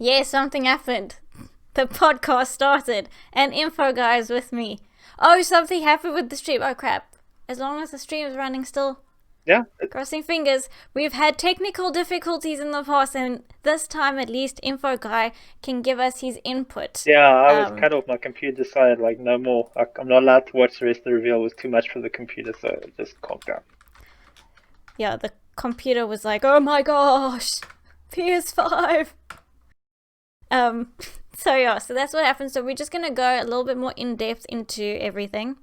Yeah, something happened. The podcast started, and info guys with me. Oh, something happened with the stream. Oh crap! As long as the stream is running still, Yeah, crossing fingers. We've had technical difficulties in the past, and this time at least, info guy can give us his input. yeah. I was Um, cut off. My computer decided like no more. I'm not allowed to watch the rest of the reveal. It was too much for the computer, so it just calmed down. yeah, the computer was like, "Oh my gosh, PS5." Um, so yeah, so that's what happened. So we're just gonna go a little bit more in depth into everything.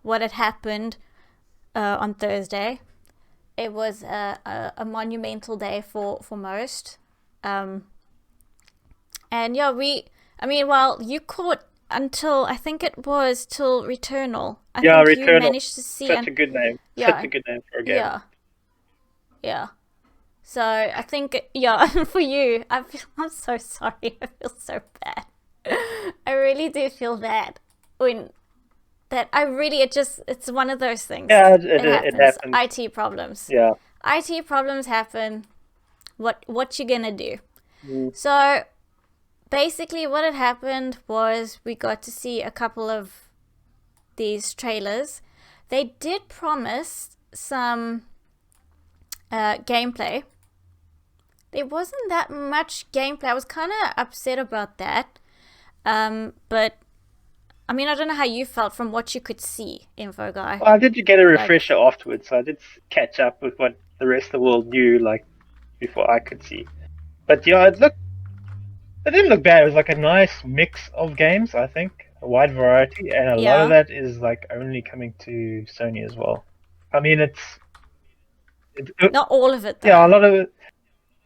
What had happened on Thursday. It was a monumental day for most. Um, and yeah, well, you caught until I think it was till Returnal. I Yeah, think you Returnal. managed to see, Such and a good name. Such a yeah, good name for a game. yeah, yeah. So I think yeah, for you, I'm so sorry. I feel so bad. I really do feel bad when that I really it's one of those things. Yeah, It it happens. happens. IT problems. Yeah. IT problems happen. What you gonna do? Mm. So basically, what had happened was we got to see a couple of these trailers. They did promise some gameplay. There wasn't that much gameplay. I was kind of upset about that. But I mean, I don't know how you felt from what you could see, Info Guy. Well, I did get a Like, refresher afterwards, so I did catch up with what the rest of the world knew, like before I could see. But yeah, it didn't look bad. It was like a nice mix of games, I think, a wide variety, and a lot of yeah, that is like only coming to Sony as well. I mean, not all of it yeah, a though. lot of it,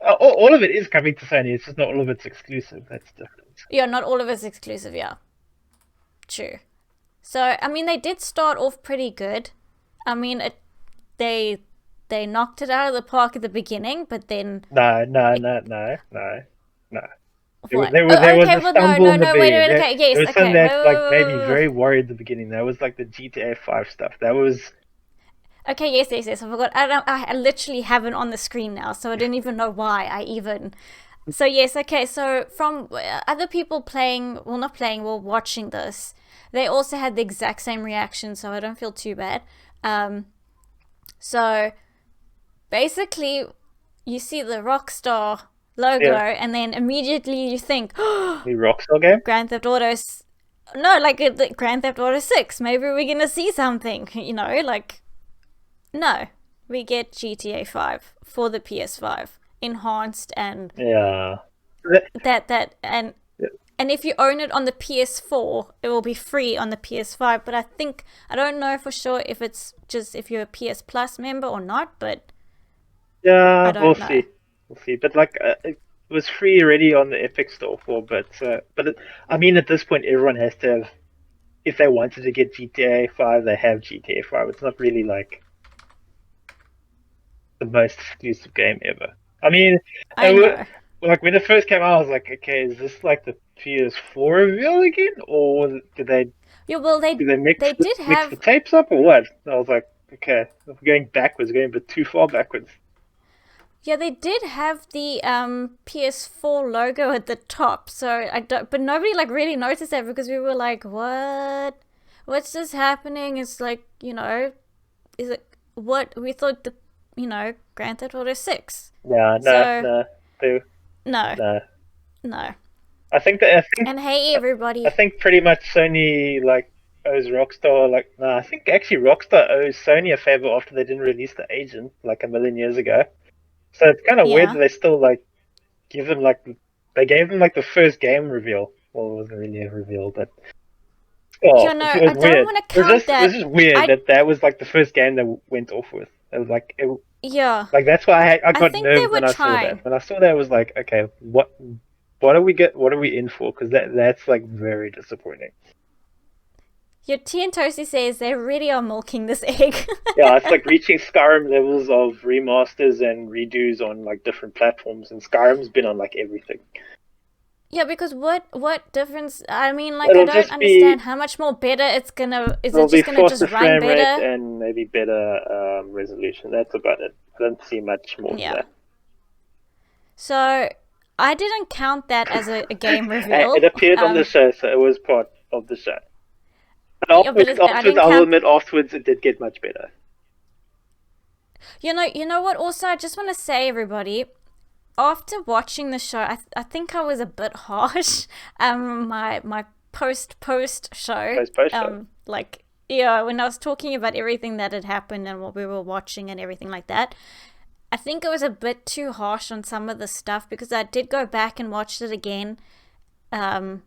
all of it is coming to Sony. It's just not all of it's exclusive. That's different. Yeah, not all of it's exclusive. Yeah, true. So I mean, they did start off pretty good. I mean, they they knocked it out of the park at the beginning, but then No, no, it, no, no, no, no. what? There Oh, was okay. a Well, no, stumble no, in the no. Wait, bed. wait. Okay, There yes. was something Okay. Wait, that wait, like wait, made me wait, wait. very worried at the beginning. That was like the GTA 5 stuff. That was Okay, yes, yes, yes. I forgot. I literally have it on the screen now, so I didn't even know why I even. So yes, okay. So from other people playing, well, not playing, well, watching this, they also had the exact same reaction. So I don't feel too bad. Um, so basically, you see the Rockstar logo, yeah, and then immediately you think, the Rockstar game. Grand Theft Auto. No, like the Grand Theft Auto 6. Maybe we're gonna see something. Like no, we get GTA 5 for the PS5, enhanced and Yeah. That- that and if you own it on the PS4, it will be free on the PS5. But I don't know for sure if it's just if you're a PS Plus member or not. But I Yeah, we'll don't know. see. We'll see. But like, it was free already on the Epic Store for, I mean, at this point, everyone has to have, if they wanted to get GTA 5, they have GTA 5. It's not really like the most exclusive game ever. I mean, I it, know. like when it first came out, I was like, okay, is this like the PS4 reveal again, or Yeah, well did they they did mix the have tapes up, or what? And I was like, okay, we're going backwards, going a bit too far backwards. yeah they did have the PS4 logo at the top. So I don't, but nobody like really noticed that because we were like, what? What's just happening? It's like is it what we thought the Grand Theft Auto 6. Yeah, no, So no, they, no, no. no. I think that And hey I everybody. think pretty much Sony like owes Rockstar like no, I think actually Rockstar owes Sony a favor after they didn't release the agent like a million years ago. So it's kind of weird that Yeah. they still like give them like they gave them like the first game reveal. Well, it wasn't really a reveal, but You oh, know, it I was don't weird. want to count It was that. just weird I that that was like the first game they went off with. It was Yeah. like that's why I I got think they nervous were when I saw that. trying. When I saw that, I was like, okay, what are we in for? Because that's like very disappointing. Your tea and toasty says they really are milking this egg. Yeah, it's like reaching Skyrim levels of remasters and redos on like different platforms, and Skyrim's been on like everything. Yeah, because what difference? I mean, like I It'll don't just be understand how much more better it's gonna. Is it'll it be just gonna faster just run frame rate better? and maybe better resolution. That's about it. I don't see much more than Yeah. that. So I didn't count that as a game It reveal. appeared on the show, so it was part of the show. But Yeah, but I afterwards, didn't I will count. admit, afterwards it did get much better. You know what? Also, I just want to say, everybody, after watching the show, I think I was a bit harsh. My post show, Post show. like, yeah, when I was talking about everything that had happened and what we were watching and everything like that, I think it was a bit too harsh on some of the stuff because I did go back and watched it again, and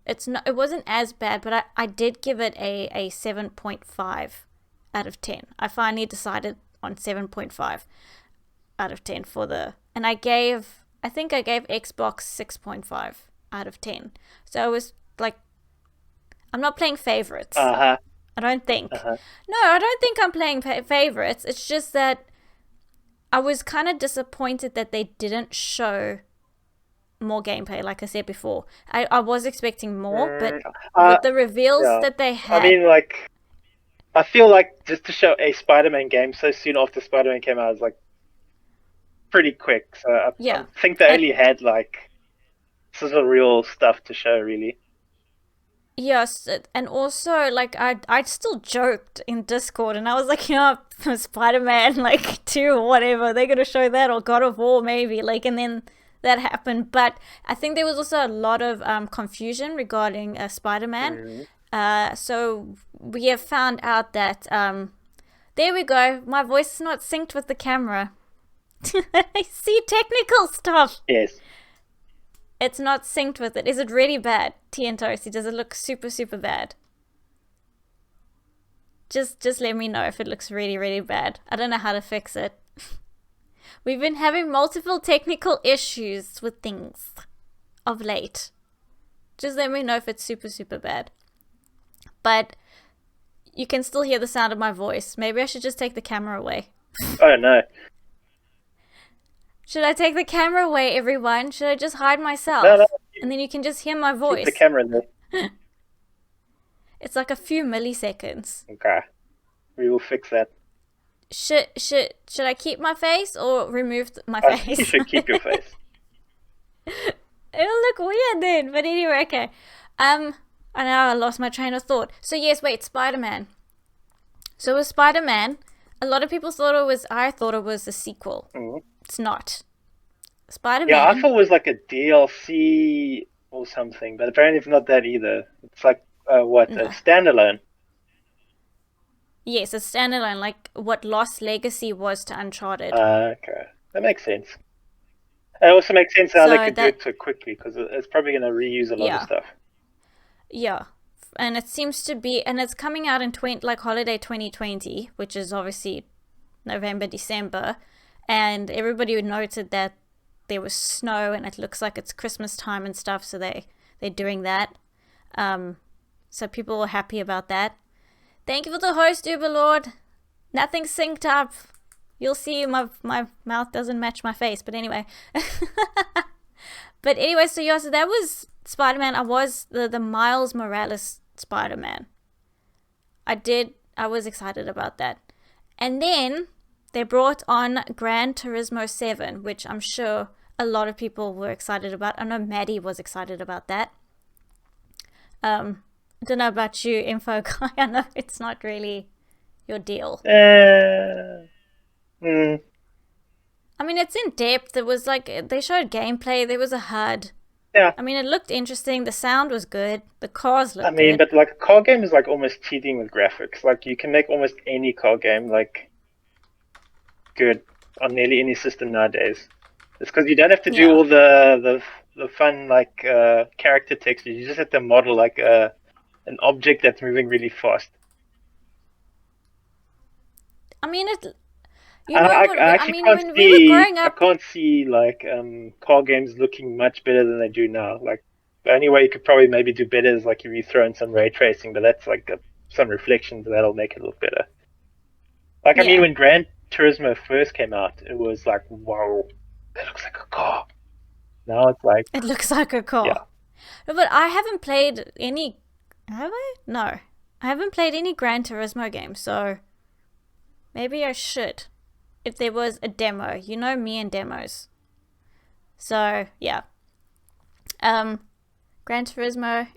it wasn't as bad, but I did give it a 7.5 out of 10. I finally decided on 7.5 out of 10 and I think I gave Xbox 6.5 out of 10. So it was like, I'm not playing favorites. Uh-huh. I don't think. No, I don't think I'm playing favorites. It's just that I was kind of disappointed that they didn't show more gameplay, like I said before. I was expecting more, but with the reveals that they had. I mean, like, I feel like just to show a Spider-Man game so soon after Spider-Man came out is like pretty quick. So I think they only had like sizzle reel stuff to show, really. Yes, and also like I still joked in Discord, and I was like, Spider-Man like 2 or whatever, they're gonna show that, or God of War maybe, like, and then that happened. But I think there was also a lot of confusion regarding Spider-Man. So we have found out that there we go. My voice is not synced with the camera. I see technical stuff. Yes. It's not synced with it. Is it really bad? Tea and Toasty, does it look super, super bad? Just let me know if it looks really, really bad. I don't know how to fix it. We've been having multiple technical issues with things of late. Just let me know if it's super, super bad. But you can still hear the sound of my voice. Maybe I should just take the camera away. Oh, no. Should I take the camera away, everyone? Should I just hide myself? No. And then you can just hear my voice. Keep the camera in there. It's like a few milliseconds. Okay. We will fix that. Should I keep my face or remove my I face? think you should keep your face. It'll look weird then. But anyway, okay. I know I lost my train of thought. So yes, wait, Spider-Man. So with Spider-Man, a lot of people thought I thought it was a sequel. It's not. Spider-Man. Yeah, I thought it was like a DLC or something, but apparently it's not that either. It's like, a standalone? Yes, a standalone, like what Lost Legacy was to Uncharted. Okay. That makes sense. It also makes sense how they could do it so quickly, because it's probably going to reuse a lot of stuff. Yeah. And it seems to be, and it's coming out in holiday 2020, which is obviously November, December. And everybody noted that there was snow and it looks like it's Christmas time and stuff, so they're doing that. So people were happy about that. Thank you for the host, Uberlord. Nothing's synced up. You'll see my mouth doesn't match my face, but anyway. But anyway, so that was Spider-Man. I was the Miles Morales Spider-Man. I was excited about that. And then they brought on Gran Turismo 7, which I'm sure a lot of people were excited about. I know Maddie was excited about that. I don't know about you, Info Guy. I know it's not really your deal. I mean, it's in depth. It was like, they showed gameplay. There was a HUD. Yeah. I mean, it looked interesting. The sound was good. The cars looked good. I mean, but like a car game is like almost cheating with graphics. Like you can make almost any car game like good on nearly any system nowadays. It's because you don't have to do all the fun like character textures. You just have to model like an object that's moving really fast. I mean, I can't see like car games looking much better than they do now. Like the only way you could probably maybe do better is like if you throw in some ray tracing, but that's like some reflections that'll make it look better. Like I mean, when Gran Turismo first came out, it was like, whoa, that looks like a car. Now it's like it looks like a car. Yeah. But I haven't played any. Have I? No, I haven't played any Gran Turismo games, so maybe I should. If there was a demo, you know me and demos. So yeah, um, Gran Turismo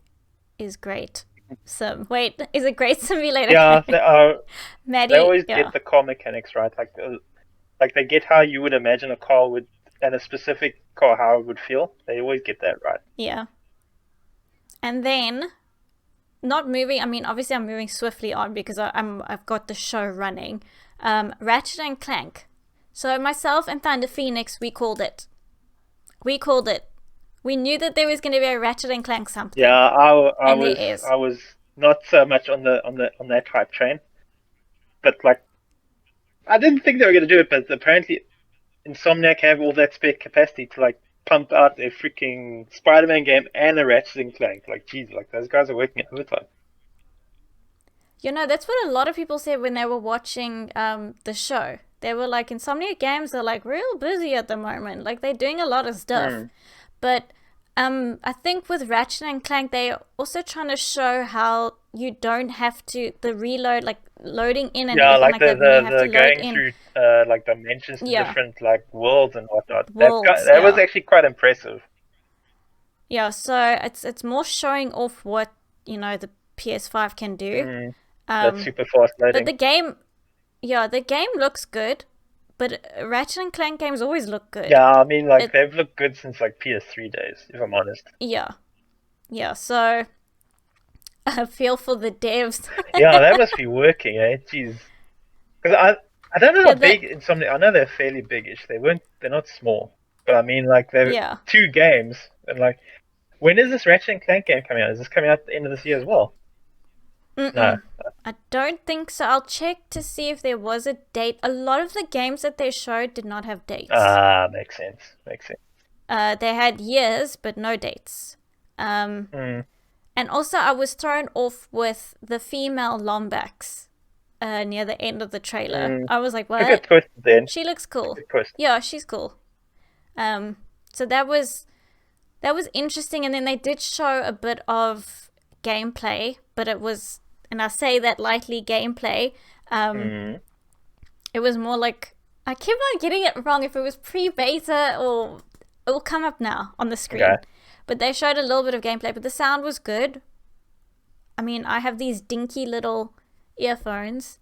is great. Wait, is a great simulator Yeah, game. they Maddie, always yeah, get the car mechanics right. Like they get how you would imagine a car would, and a specific car how it would feel. They always get that right. yeah. And then not moving. I mean, obviously, I'm moving swiftly on because I've got the show running. Ratchet and Clank. So myself and Thunder Phoenix, we called it. We called it. We knew that there was going to be a Ratchet and Clank Yeah, something, I and there was is. I was not so much on that hype train, but like I didn't think they were going to do it, but apparently Insomniac have all that spare capacity to like pump out a freaking Spider-Man game and a Ratchet and Clank. Like, geez, like those guys are working overtime. You know, that's what a lot of people said when they were watching the show. They were like, Insomnia Games are like real busy at the moment. Like they're doing a lot of stuff. Mm. But I think with Ratchet and Clank, they're also trying to show how you don't have to the reload, like loading in and Yeah, everything like like that. When you have to the load going in, through like dimensions to yeah, different like worlds and whatnot. worlds, That was yeah, actually quite impressive. yeah. So it's more showing off what the PS5 can do. Mm. That's Um, super fast but loading. the game, yeah, the game looks good. But Ratchet and Clank games always look good. Yeah, I mean like It, they've looked good since like PS3 days, if I'm honest. yeah, yeah. So I feel for the devs. Yeah, that must be working, eh? Jeez. Because I don't know how Yeah, that big Insomnia. I know they're fairly biggish. They're not small. But I mean, like they're yeah. two games, and like when is this Ratchet and Clank game coming out? Is this coming out at the end of this year as well? No. Mm-mm. I don't think so. I'll check to see if there was a date. A lot of the games that they showed did not have dates. Ah, makes sense. Makes sense. They had years, but no dates. Um, Mm, and also, I was thrown off with the female Lombax near the end of the trailer. mm. I was like, A good what? twist then. She looks A cool. good twist. Yeah, she's cool. So that was interesting, and then they did show a bit of gameplay, but it was, and I say that lightly, gameplay. Mm, It was more like I keep on getting it wrong if it was pre-beta or it will come up now on the okay. screen. But they showed a little bit of gameplay, but the sound was good. I mean, I have these dinky little earphones,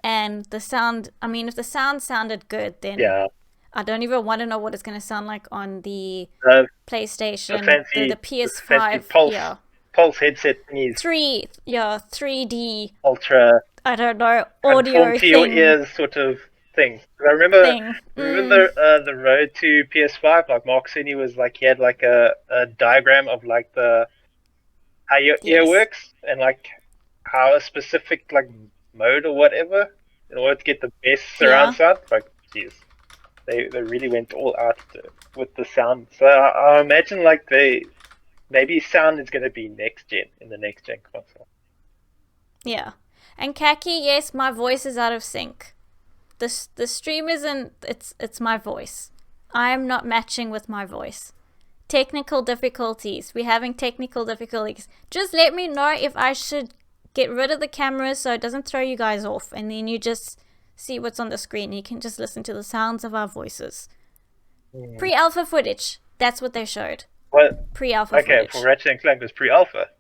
and the sound. I mean, if the sound sounded good, then Yeah. I don't even want to know what it's going to sound like on the The the PlayStation, the fancy the fancy PS5, pulse headset thingies, 3D, ultra I don't know, conform audio to your thing, ears sort of thing. I remember thing. remember the road to PS5. Like Mark Cerny was like he had like a diagram of like the how your ear Yes. works and like how a specific like mode or whatever in order to get the best surround Yeah. sound. Like, geez, they really went all out with the sound. So I imagine like maybe sound is going to be next gen in the next gen console. Yeah. And Kaki, yes, my voice is out of sync. The stream isn't it's my voice. I am not matching with my voice. Technical difficulties. We're having technical difficulties. Just let me know if I should get rid of the camera so it doesn't throw you guys off, and then you just see what's on the screen. You can just listen to the sounds of our voices. Mm. Pre-alpha footage. That's what they showed. What? Pre-alpha Okay, for footage. Ratchet and Clank was pre-alpha.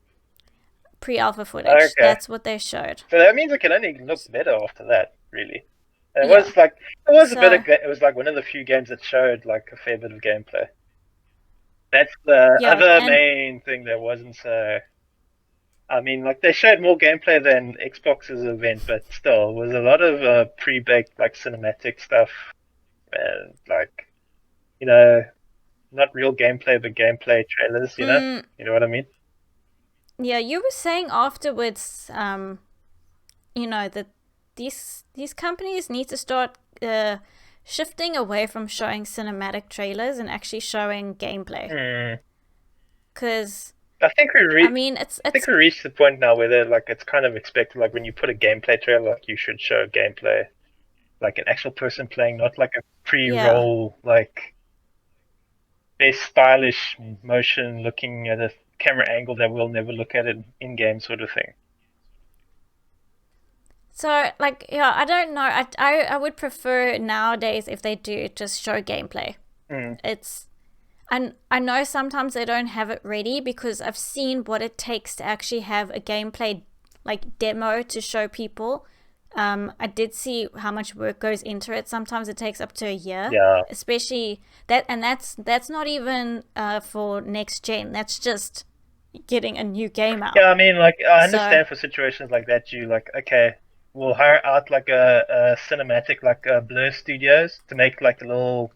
Pre-alpha footage. Okay, That's what they showed. so that means it can only look better after that, really. And Yeah. it was a bit So, of it was like one of the few games that showed like a fair bit of gameplay. That's the yeah, other and main thing that wasn't so. I mean, like they showed more gameplay than Xbox's event, but still, it was a lot of pre-baked like cinematic stuff and like you know, not real gameplay but gameplay trailers. mm, You know what I mean? yeah, you were saying afterwards, that these companies need to start shifting away from showing cinematic trailers and actually showing gameplay. Hmm. Because I think I mean, it's I think it's we reached the point now where they're like it's kind of expected. Like when you put a gameplay trailer, like you should show gameplay, like an actual person playing, not like a yeah. pre-roll like best stylish motion looking at a camera angle that we'll never look at it in game sort of thing. So like yeah, I don't know. I would prefer nowadays if they do just show gameplay. Mm. It's And I know sometimes they don't have it ready because I've seen what it takes to actually have a gameplay like demo to show people. I did see how much work goes into it. Sometimes it takes up to a year, Yeah. especially that, and that's not even for next gen. That's just getting a new game Yeah, out. I mean, like, I So understand for situations like that, you like, okay, we'll hire out like a cinematic, like Blur Studios to make like a little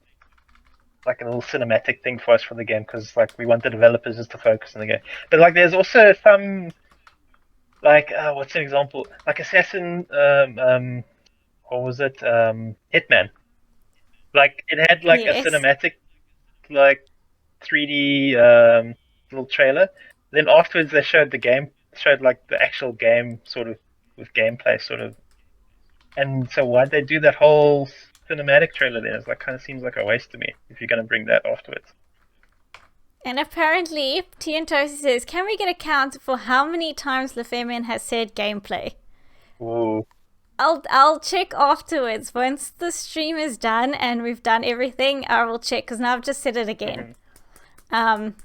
cinematic thing for us for the game because like we want the developers just to focus on the game. But like, there's also some like what's an example? Like Assassin, what was it? Hitman. Like it had like a yes, cinematic like 3D little trailer. Then afterwards they showed the game, showed like the actual game sort of with gameplay sort of. And so why'd they do that whole cinematic trailer then? It's like kind of seems like a waste to me if you're gonna bring that afterwards. and apparently Tosi says, "Can we get a count for how many times LaFemmeN has said gameplay?" Ooh. I'll check afterwards once the stream is done and we've done everything. I will check because now I've just said it again. Hmm. Um,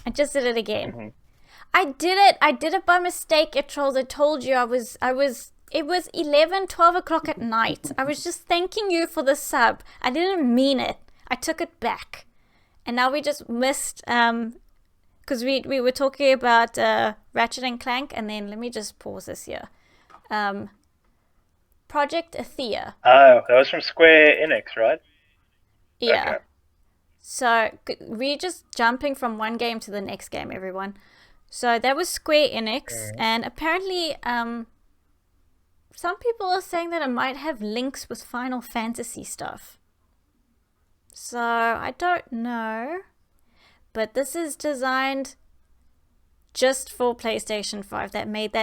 I just did it again. Hmm. I did it. I did it by mistake. It trolls. I told you I was. It was 11, 12 o'clock at night. I was just thanking you for the sub. I didn't mean it. I took it back, and now we just missed. Because we were talking about Ratchet and Clank, and then let me just pause this here. Project Athea. Oh, that was from Square Enix, right? Yeah. Okay. So we're just jumping from one game to the next game, everyone. So that was Square Enix, Mm. and apparently, some people are saying that it might have links with Final Fantasy stuff. So I don't know, but this is designed just for PlayStation 5. They made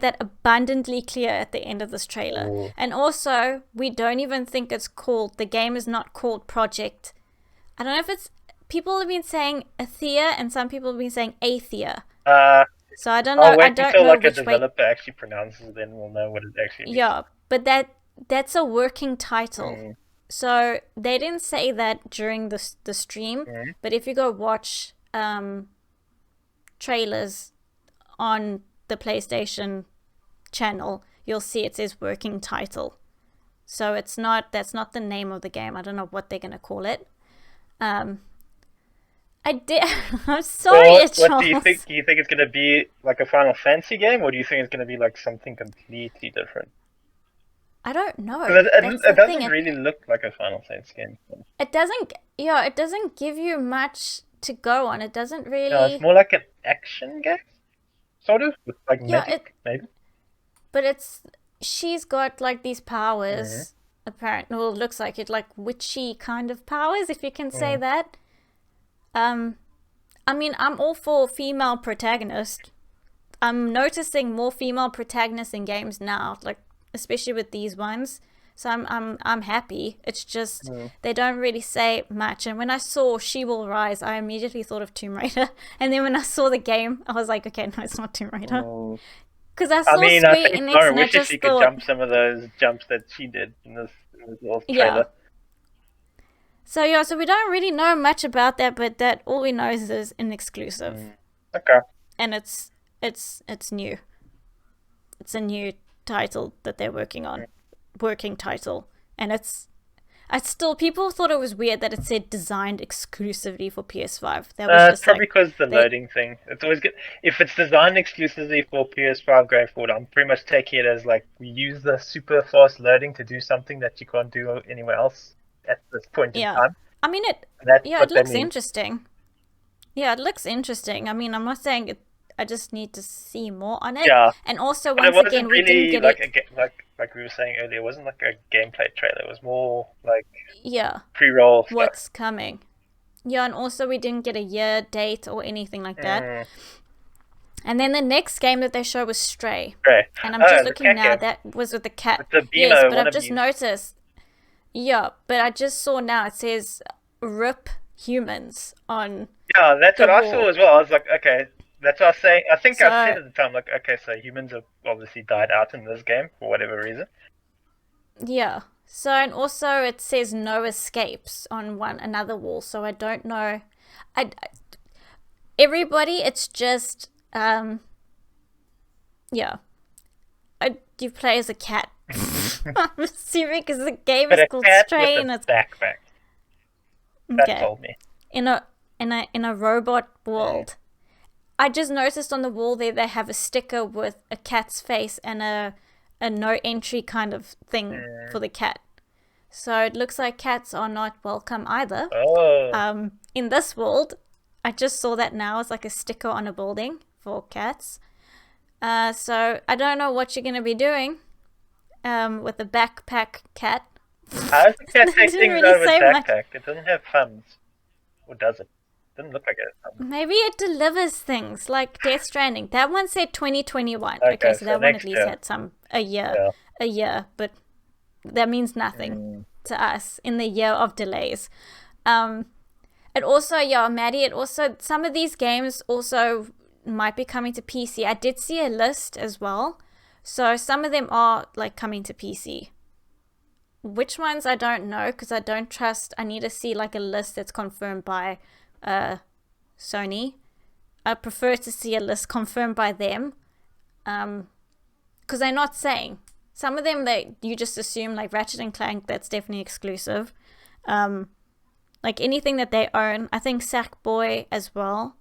that abundantly clear at the end of this trailer. Ooh. And also, we don't even think it's called, the game is not called Project. I don't know if it's, people have been saying Athea and some people have been saying Athea. Uh, So I don't I'll know. I wait don't until know like a which way. developer actually pronounces it, then we'll know what it actually means. Yeah, but that's a working title. Mm. So they didn't say that during the stream, Mm. but if you go watch trailers on the PlayStation channel, you'll see it says working title. So that's not the name of the game. I don't know what they're gonna call it. I did. I'm sorry, Or it what do you think? Charles. Do you think it's going to be like a Final Fantasy game, or do you think it's going to be like something completely different? I don't know. 'Cause That's it the thing. doesn't really look like a Final Fantasy game. It doesn't. Yeah, it doesn't give you much to go on. It doesn't Yeah, it's really. more like an action game, sort of, with like Yeah, it. magic, maybe. But it's. She's got like these Mm-hmm. powers. Apparently, well, it looks like it, like witchy kind of powers, if you can say Mm. that. Um, I mean, I'm all for female protagonist. I'm noticing more female protagonists in games now, like especially with these ones. So I'm happy. It's just Mm. they don't really say much. And when I saw She Will Rise, I immediately thought of Tomb Raider. And then when I saw the game, I was like, okay, no, it's not Tomb Raider. Mm. Because I I saw mean, I Square think Enix Laura and I wishes just she could thought, jump some of those jumps that she did in this little yeah. trailer. So yeah, so we don't really know much about that, but that all we know is there's an exclusive, Mm. Okay. and it's new. It's a new title that they're working on, working title, and it's. I still people thought it was weird that it said designed exclusively for PS5. That was It's just probably like because the they loading thing. It's always good if it's designed exclusively for PS5 going forward. I'm pretty much taking it as like we use the super fast loading to do something that you can't do anywhere else at this point in yeah. time. I mean it That's yeah, it what that looks means. interesting. Yeah, it looks interesting. I mean, I'm not saying it I just need to see more on it. Yeah, And also but it once again wasn't we didn't really get like it. a like we were saying earlier. It wasn't like a gameplay trailer. It was more like Yeah, pre-roll stuff. what's coming. Yeah, and also we didn't get a year date or anything like that. Mm, And then the next game that they showed was Stray. great. And I'm Oh, just the looking cat now, game that was with the cat. with the Yes, Beano but I've just wannabes. noticed. Yeah, but I just saw now it says RIP humans on Yeah, that's the what I saw wall. as well. I was like, okay, that's what I was saying. I think I said So, at the time, like, okay, so humans have obviously died out in this game for whatever reason. yeah. So, and also it says no escapes on one another wall. So I don't know. I everybody, it's just yeah. You play as a cat. I'm assuming because the game But is a called cat with Strain. a backpack. That Okay. told me. In a robot Mm. world. I just noticed on the wall there they have a sticker with a cat's face and a no entry kind of thing Mm. for the cat. So it looks like cats are not welcome either. Oh. In this world, I just saw that now. It's like a sticker on a building for cats. So I don't know what you're gonna be doing with the backpack cat. How does the cat It take didn't things really out of its say much. backpack? It doesn't have thumbs. Or does it? Didn't look like it had thumbs. Maybe it delivers things like Death Stranding. That one said 2021. Okay, Okay, so so that one at next least year. had Yeah. a year, but that means nothing Mm. to us in the year of delays. Um, it also, yeah, Maddie, it also, some of these games also might be coming to PC. I did see a list as well. So some of them are like coming to PC. Which ones I don't know because I don't trust. I need to see like a list that's confirmed by Sony. I prefer to see a list confirmed by them because they're not saying. Some of them that you just assume, like Ratchet and Clank, that's definitely exclusive. Like anything that they own, I think Sackboy as well.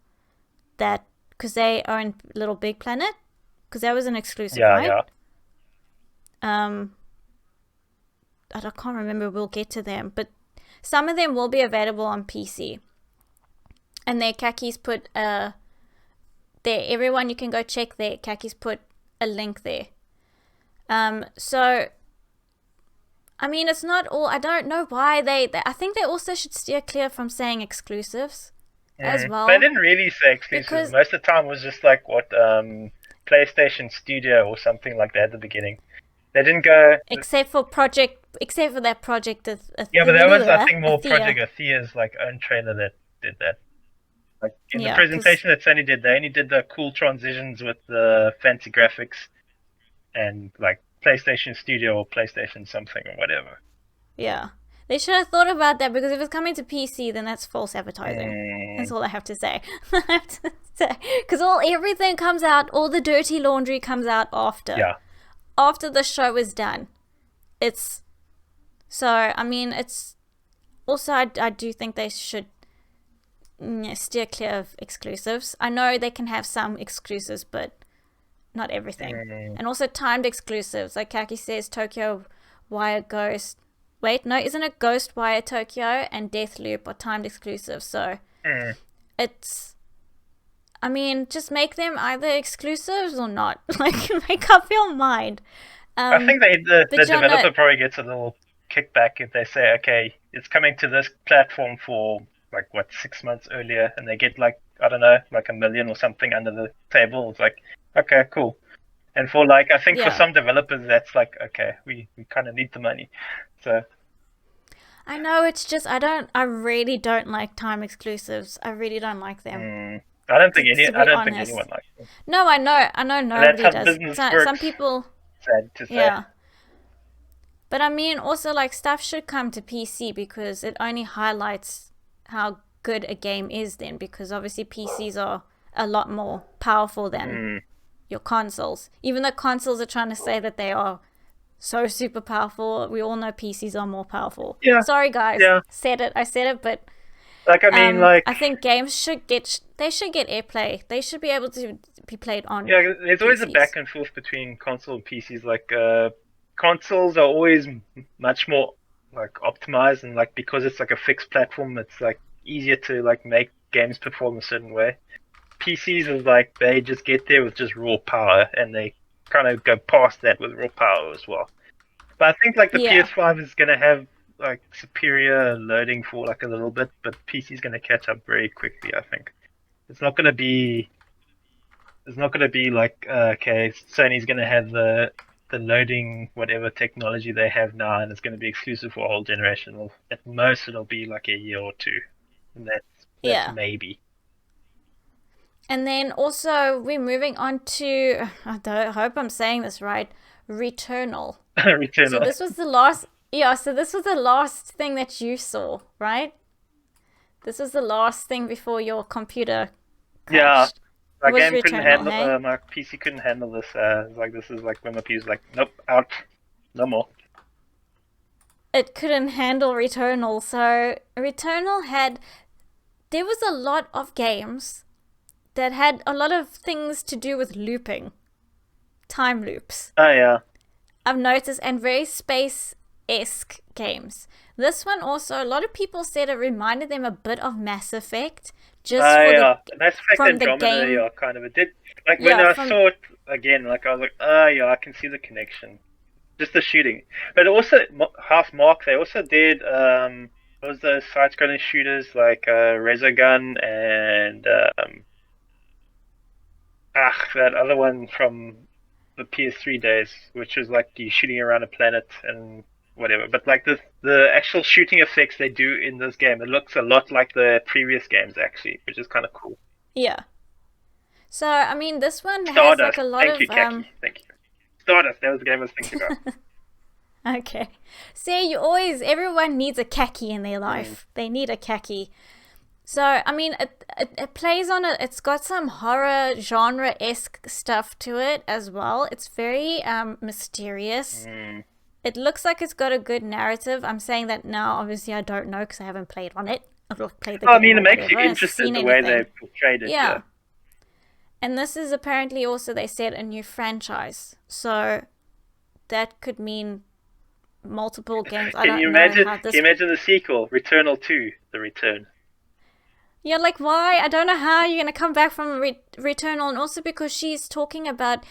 That because they own Little Big Planet, because that was an exclusive, Yeah, right? yeah. Um, I can't remember. We'll get to them, but some of them will be available on PC. And their Kakis put there. Everyone, you can go check there. Kakis put a link there. So I mean, it's not all. I don't know why they. I think they also should steer clear from saying exclusives as They well, didn't really say exclusives. because Most of the time it was just like what PlayStation Studio or something like that at the beginning. They didn't go. except for that project, Yeah, but that was I think more Athea. Project Athea's like own trailer that did that. Like in the Yeah, because presentation that Sony did, they only did the cool transitions with the fancy graphics and like PlayStation Studio or PlayStation something or whatever. yeah, they should have thought about that because if it's coming to PC, then that's false advertising. Mm, That's all I have to say. I have to say because everything comes out, all the dirty laundry comes out yeah. after the show is done. It's so. I mean, it's also I do think they should steer clear of exclusives. I know they can have some exclusives, but not everything. Mm, And also timed exclusives, like Kaki says, Tokyo Wire Ghost. Wait, no, isn't it Ghostwire Tokyo and Deathloop are timed exclusives? So mm. it's. I mean, just make them either exclusives or not. Like, make up your mind. I think the But John, developer probably gets a little kickback if they say, okay, it's coming to this platform for like what 6 months earlier, and they get like I don't know, like 1 million or something under the table. It's like, okay, cool. And for like I think for yeah, some developers that's like, okay, we kind of need the money. So I know it's just I really don't like time exclusives. I really don't like them. I don't think To I be don't think anyone honest. likes them. No, I know And that's nobody how does. business Some works. people, Sad to say. yeah. But I mean, also like stuff should come to PC because it only highlights how good a game is then. Because obviously PCs are a lot more powerful than Mm. your consoles. Even though consoles are trying to say that they are so super powerful, we all know PCs are more powerful. Yeah, Sorry guys, yeah. said it. I said it, but Like I mean, like I think games should get airplay. They should be able to be played on yeah, there's always a PCs. back and forth between console and PCs. Like consoles are always much more like optimized, and like because it's like a fixed platform, it's like easier to like make games perform a certain way. PCs is like they just get there with just raw power, and they kind of go past that with raw power as well. But I think like the Yeah, PS5 is gonna have like superior loading for like a little bit, but PC is gonna catch up very quickly. I think it's not gonna be like okay, Sony's gonna have the loading whatever technology they have now, and it's gonna be exclusive for a whole generation. Well, at most, it'll be like a year or two, and that's yeah. maybe. And then also we're moving on to I hope I'm saying this right. Returnal. So Returnal. this was the last. Yeah. So this was the last thing that you saw, right? This is the last thing before your computer Yeah, crashed. my Was game couldn't Returnal, handle. hey? My PC couldn't handle this. It's like this is like when my PC is like, nope, out, no more. It couldn't handle Returnal, so Returnal had. There was a lot of games that had a lot of things to do with looping, time loops. Oh yeah. I've noticed, and very space-esque games. This one also, a lot of people said it reminded them a bit of Mass Effect, just for the Yeah. Mass Effect from the Andromeda, game. yeah, kind of. It did. Like when Yeah, I from saw it again, like I was like, oh yeah, I can see the connection. Just the shooting, but also half Mark. They also did what was the side-scrolling shooters like Resogun and that other one from the PS3 days, which is like you shooting around a planet and whatever. But like the actual shooting effects they do in this game, it looks a lot like the previous games actually, which is kind of cool. yeah. So I mean, this one has like Stardust, a lot thank you, of Kaki, thank you. Stardust, that was the game I was thinking about. Okay. See, everyone needs a khaki in their Mm. life. They need a khaki. So, I mean, it plays on it. It's got some horror genre-esque stuff to it as well. It's very mysterious. Mm. It looks like it's got a good narrative. I'm saying that now. Obviously, I don't know because I haven't played on it. I've not played the I game mean, it or makes you whatever. I've interested seen the way they anything. portrayed it. Yeah. Yeah. And this is apparently also, they said, a new franchise. So that could mean multiple games. I Can you don't know imagine? how Can this. you imagine the sequel, Returnal 2, The Return? Yeah, like why? I don't know how you're gonna come back from Returnal, and also because she's talking about,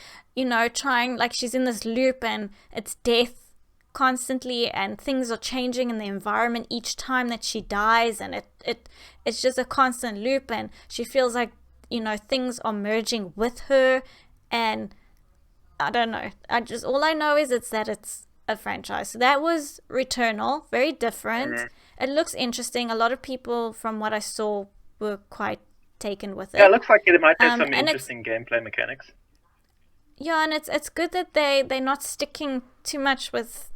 trying, like she's in this loop and it's death constantly, and things are changing in the environment each time that she dies, and it's just a constant loop, and she feels like things are merging with her, and I don't know. All I know is it's a franchise. So that was Returnal, very different. Mm. It looks interesting. A lot of people, from what I saw, were quite taken with Yeah, it it. looks like it might have some And it's interesting gameplay mechanics. yeah, and it's good that they're not sticking too much with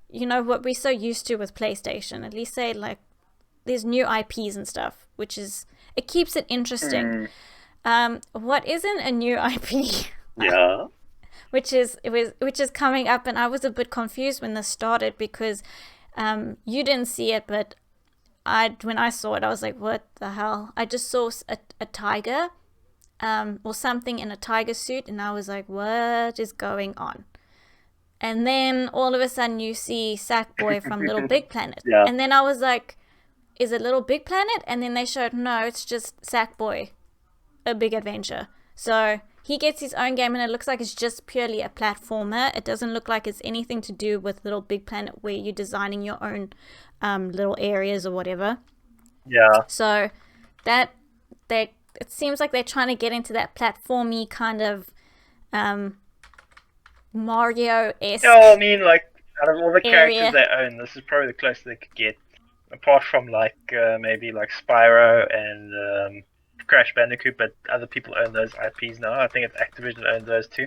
what we're so used to with PlayStation. At least they like there's new IPs and stuff, which is it keeps it interesting. Mm. What isn't a new IP? Yeah. which is coming up, and I was a bit confused when this started because you didn't see it, but when I saw it, I was like, what the hell? I just saw a tiger, or something in a tiger suit, and I was like, what is going on? And then all of a sudden you see Sackboy from Little Big Planet, Yeah. and then I was like, is it Little Big Planet? And then they showed, no, it's just Sackboy, A Big Adventure. So he gets his own game, and it looks like it's just purely a platformer. It doesn't look like it's anything to do with Little Big Planet, where you're designing your own little areas or whatever. Yeah. So it seems like they're trying to get into that platformy kind of Mario-esque Yeah, I mean, like, out of all the characters area. they own, this is probably the closest they could get. Apart from, like, maybe, like, Spyro and Crash Bandicoot, but other people own those IPs now. I think it's Activision owns those too.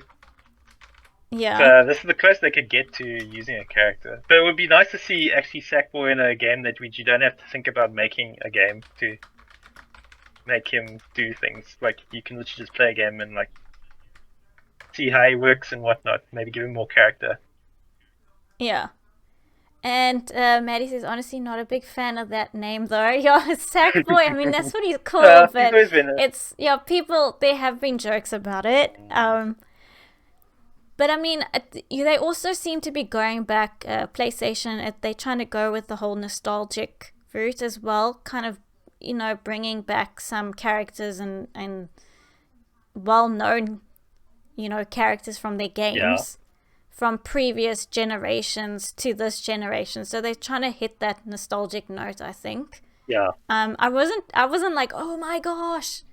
Yeah. So this is the closest they could get to using a character. But it would be nice to see actually Sackboy in a game that you don't have to think about making a game to make him do things. Like you can literally just play a game and like see how he works and whatnot. Maybe give him more character. Yeah. And Maddie says, honestly, not a big fan of that name though. Yeah, Sackboy. I mean, that's what he's called, He's but always been it's people. There have been jokes about it. But I mean, they also seem to be going back. PlayStation, they're trying to go with the whole nostalgic route as well, kind of, bringing back some characters and well-known, characters from their games. From previous generations to this generation, so they're trying to hit that nostalgic note, I think. Yeah. I wasn't like, oh my gosh,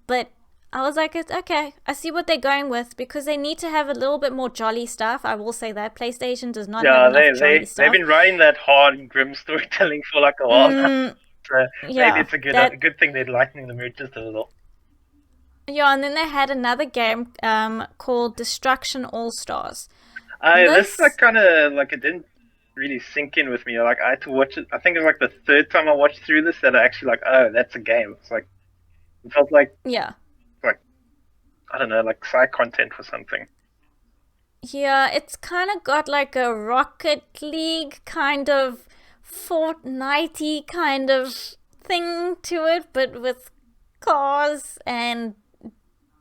but I was like, it's okay. I see what they're going with, because they need to have a little bit more jolly stuff. I will say that PlayStation does not have enough jolly stuff. They've been writing that hard and grim storytelling for like a while now. So maybe it's a good thing they're lightening the mood just a little. Yeah, and then they had another game called Destruction All Stars. This like kind of like it didn't really sink in with me. Like I had to watch it. I think it was like the third time I watched through this that I actually like, oh, that's a game. It's like it felt Yeah. like I don't know, like side content for something. Yeah, it's kind of got like a Rocket League kind of Fortnite kind of thing to it, but with cars and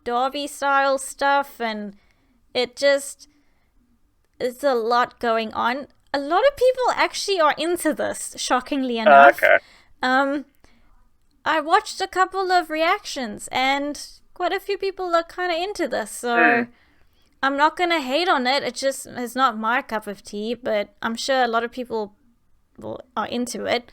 Derby style stuff, and it just it's a lot going on. A lot of people actually are into this, shockingly enough. Okay. Um, I watched a couple of reactions, and quite a few people are kind of into this, so Hmm. I'm not gonna hate on it. It just is not my cup of tea, but I'm sure a lot of people are into it.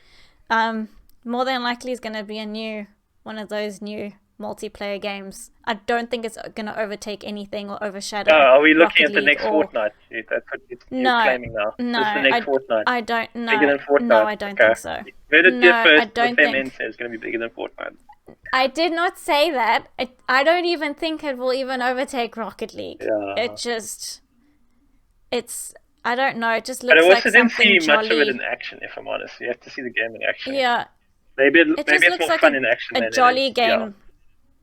Um, More than likely, it's gonna be a new one of those new multiplayer games. I don't think it's gonna overtake anything or Oh, overshadow are we looking Rocket at the League next or Fortnite? That's what you're no, claiming now. no. This is the next Fortnite. I don't Bigger no than no. Fortnite. I don't Okay. think so. You heard it here No, I first. don't LaFemmeN think. says it's going to be bigger than Fortnite. I did not say that. I don't even think it will even overtake Rocket League. Yeah. It just it's I don't know. It just But I looks like also didn't something see much of it in jolly. action, if I'm honest. You have to see the game in action. Yeah, Maybe it maybe just it's looks more like fun in action a than it is. jolly Yeah. game.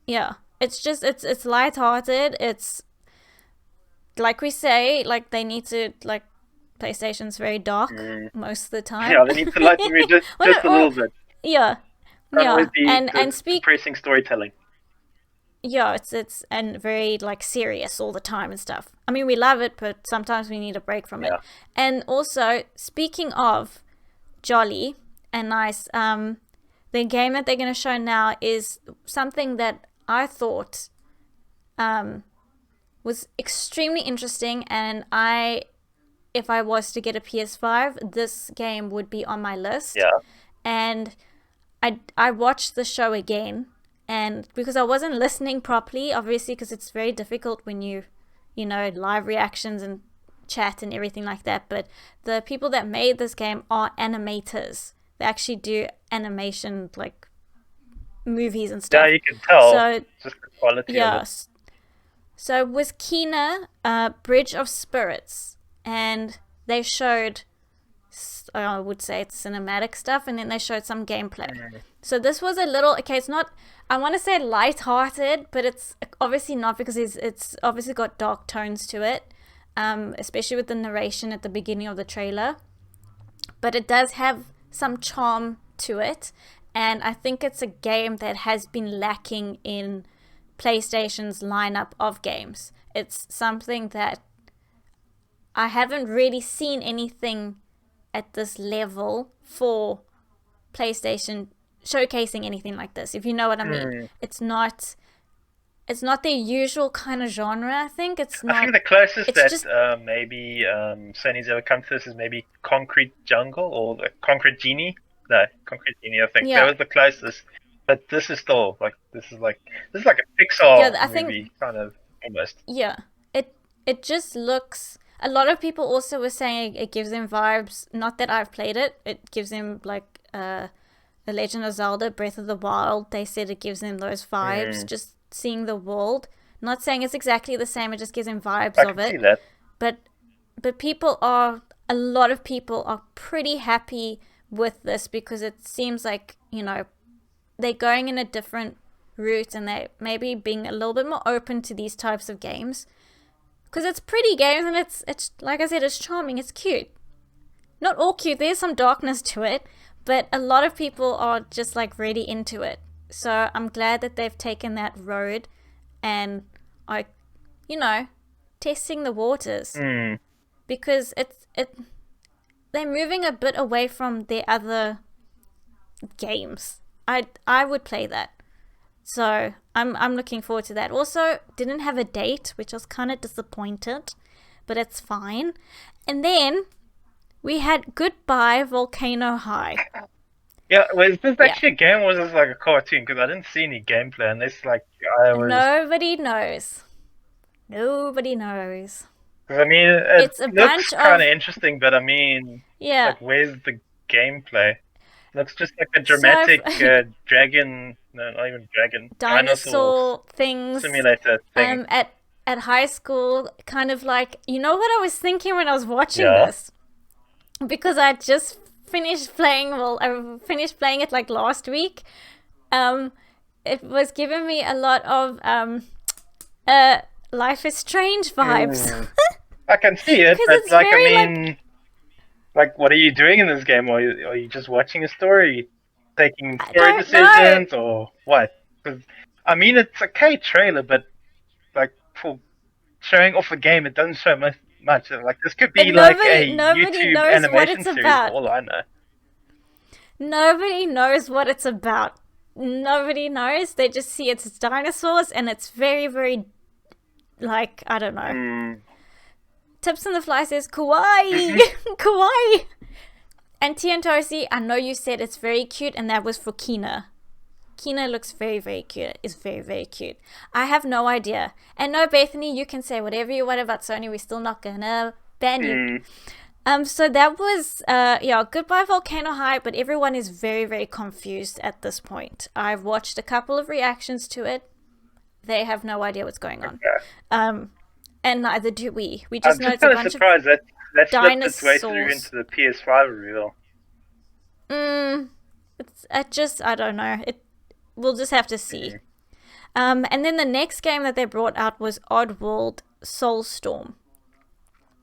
Yeah, it's just it's lighthearted. It's like we say, like they need to like PlayStation's very dark Mm. most of the time. Yeah, they need to lighten me just a Or little bit. yeah, Can't always yeah, be and the speak depressing storytelling. yeah, it's and very like serious all the time and stuff. I mean, we love it, but sometimes we need a break from it. Yeah. And also, speaking of jolly and nice, the game that they're going to show now is something that I thought was extremely interesting, and if I was to get a PS5, this game would be on my list. Yeah. And I watched the show again, and because I wasn't listening properly, obviously, because it's very difficult when you know, live reactions and chat and everything like that. But the people that made this game are animators. They actually do animation, like movies and Yeah, stuff. you can tell So just the quality of it. yeah, so it was Kina, Bridge of Spirits, and they showed, I would say it's cinematic stuff, and then they showed some gameplay. So this was a little, okay, it's not, I want to say light-hearted, but it's obviously not because it's obviously got dark tones to it, especially with the narration at the beginning of the trailer. But it does have some charm to it, and I think it's a game that has been lacking in PlayStation's lineup of games. It's something that I haven't really seen anything at this level for PlayStation showcasing anything like this, if you know what I mean. It's not their usual kind of genre, I think. I think the closest It's that just maybe Sony's ever come to this is maybe Concrete Jungle or the Concrete Genie. No, Concrete Genie. I think that yeah. was the closest. But this is still like this is like a Pixar Yeah, I think movie kind of almost. yeah. It just looks, a lot of people also were saying it gives them vibes, not that I've played it. It gives them like The Legend of Zelda Breath of the Wild. They said it gives them those vibes, just seeing the world. Not saying it's exactly the same, it just gives them vibes I of can see it. that. But a lot of people are pretty happy with this because it seems like, you know, they're going in a different route and they maybe being a little bit more open to these types of games. Because it's pretty games and it's like I said, it's charming, it's cute. Not all cute, there's some darkness to it, but a lot of people are just like really into it. So I'm glad that they've taken that road and are, you know, testing the waters. Because they're moving a bit away from their other games. I would play that. So I'm looking forward to that. Also, didn't have a date, which I was kind of disappointed, but it's fine. And then we had Goodbye Volcano High. Yeah, was this Yeah. actually a game or was this like a cartoon? Because I didn't see any gameplay unless like I was. Nobody knows. Nobody knows. Because I mean, it It's a looks bunch kind of of interesting, but I mean, yeah. like, where's the gameplay? Looks just like a So dramatic dragon. No, not even dragon. Dinosaur dinosaur things simulator thing. at high school, kind of like, you know what I was thinking when I was watching Yeah. this? because I just finished playing. Well, I finished playing it like last week. Um, it was giving me a lot of uh, Life is Strange vibes. Mm. I can see it, Because but it's like, I very like mean, like, what are you doing in this game? Are you just watching a story, taking I story don't know. decisions, or what? Because I mean, it's a K trailer, but like for showing off a game, it doesn't show much. Like this could be And like nobody a nobody YouTube knows what animation it's series for about. all I know. Nobody knows what it's about. Nobody knows. They just see it's dinosaurs and it's very, very, like, I don't know. Mm. Tips on the Fly says, kawaii! Kawaii! And Tiantosi, I know you said it's very cute, and that was for Kina. Kina looks very, very cute. It's very, very cute. I have no idea. And no, Bethany, you can say whatever you want about Sony. We're still not gonna ban you. So that was, Goodbye Volcano High, but everyone is very, very confused at this point. I've watched a couple of reactions to it. They have no idea what's going on. Okay. And neither do we. We I'm just know just it's a kind of bunch surprised that that slipped its way through dinosaurs. into the PS5 reveal. I don't know. We'll just have to see. And then the next game that they brought out was Oddworld Soulstorm.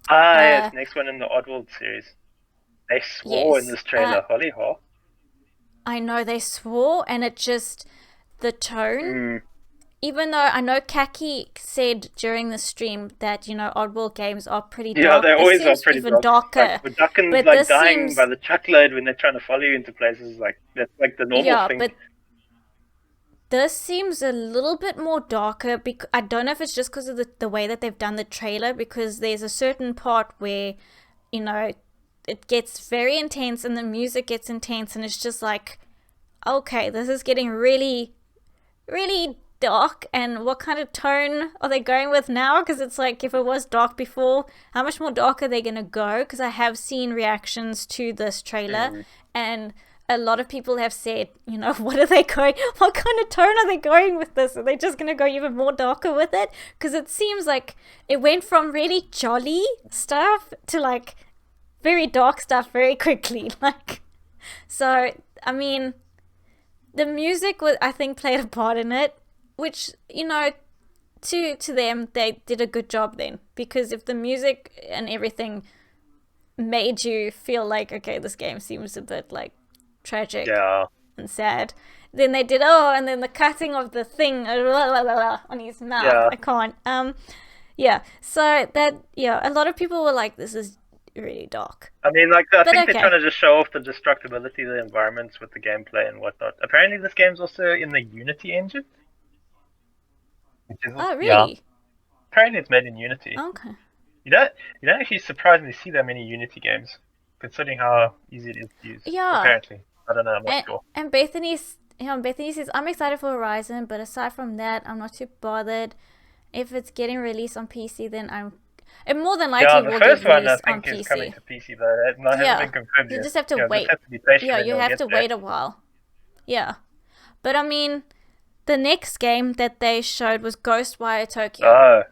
Yes, next one in the Oddworld series. They swore in Yes. this trailer, Holly Haw. I know they swore, and the tone, even though I know Kaki said during the stream that, Oddworld games are pretty dark. Yeah, they always this are seems pretty even dark. darker. Like, Duckins But like this dying seems, by the truckload when they're trying to follow you into places. Like that's like the normal yeah, thing. but this seems a little bit more darker. I don't know if it's just because of the way that they've done the trailer, because there's a certain part where, it gets very intense and the music gets intense, and it's just like, okay, this is getting really, really dark. And what kind of tone are they going with now? Because it's like, if it was dark before, how much more dark are they going to go? Because I have seen reactions to this trailer, and a lot of people have said, what are they going, what kind of tone are they going with this? Are they just going to go even more darker with it? Because it seems like it went from really jolly stuff to like very dark stuff very quickly. So, I mean, the music was, I think, played a part in it, which, to them, they did a good job then. Because if the music and everything made you feel like, okay, this game seems a bit like tragic and sad, then they did, and then the cutting of the thing on his mouth. I can't. So that, a lot of people were like, this is really dark. I mean, like, I think they're trying to just show off the destructibility of the environments with the gameplay and whatnot. Apparently, this game's also in the Unity engine. Oh, really? Yeah. Apparently, it's made in Unity. Okay. You don't actually surprisingly see that many Unity games, considering how easy it is to use. Yeah. Apparently, I don't know. I'm not sure. And Bethany says, I'm excited for Horizon, but aside from that, I'm not too bothered. If it's getting released on PC, then it more than likely will get released on PC. Yeah, the first one I think is coming to PC, but it hasn't been confirmed yet. You just have to wait. Just have to be patient. You have to wait a while. Yeah. But I mean, the next game that they showed was Ghostwire Tokyo. Oh.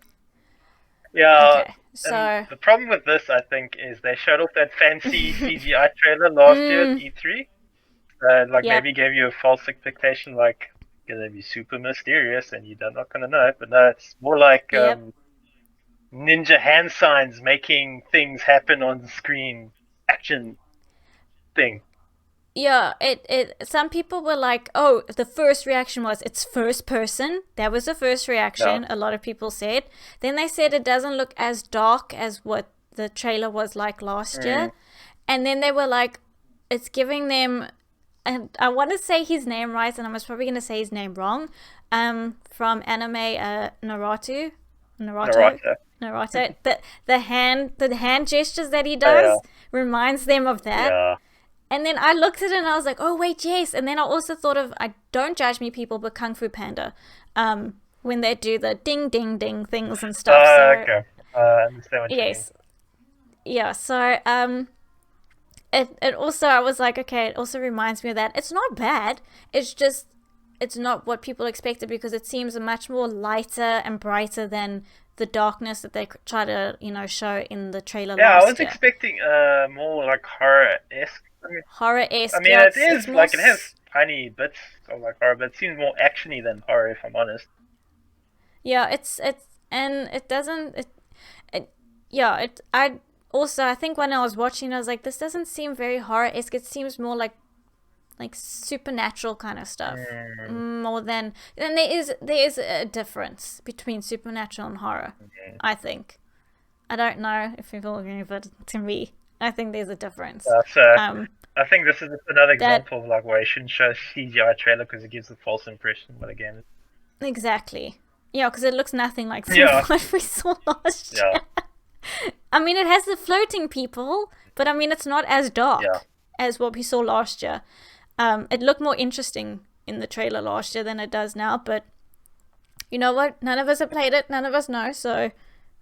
Yeah. Okay, so the problem with this, I think, is they showed off that fancy CGI trailer last year at E3. Maybe gave you a false expectation, like, gonna be super mysterious and you're not gonna know. But no, it's more like ninja hand signs making things happen on the screen, action thing. Yeah, some people were like, oh, the first reaction was it's first person. That was the first reaction. A lot of people said. Then they said it doesn't look as dark as what the trailer was like last year. And then they were like, it's giving them, and I want to say his name right, and I was probably going to say his name wrong, from anime Naruto. The hand gestures that he does reminds them of that. Yeah. And then I looked at it and I was like, oh, wait, yes. And then I also thought of, don't judge me, people, but Kung Fu Panda. When they do the ding, ding, ding things and stuff. Okay. I understand what you mean. Yeah, so it also, I was like, okay, it also reminds me of that. It's not bad. It's just, it's not what people expected, because it seems much more lighter and brighter than the darkness that they try to, show in the trailer Yeah, I was last year. expecting more like horror-esque. I Horror-esque, mean, yeah, it it's is more... like it has tiny bits of like horror, but it seems more actiony than horror, if I'm honest. Yeah, and it doesn't, yeah, I think when I was watching, I was like, this doesn't seem very horror-esque. It seems more like supernatural kind of stuff, more than... And there is a difference between supernatural and horror, I think. I don't know if people agree, but to me, I think there's a difference. So I think this is just another That example of like why you shouldn't show a CGI trailer because it gives a false impression of what a game is. Exactly. Yeah, because it looks nothing like Yeah. what we saw last Yeah. year. I mean, it has the floating people, but I mean, it's not as dark Yeah. as what we saw last year. It looked more interesting in the trailer last year than it does now, but you know what? None of us have played it. None of us know, so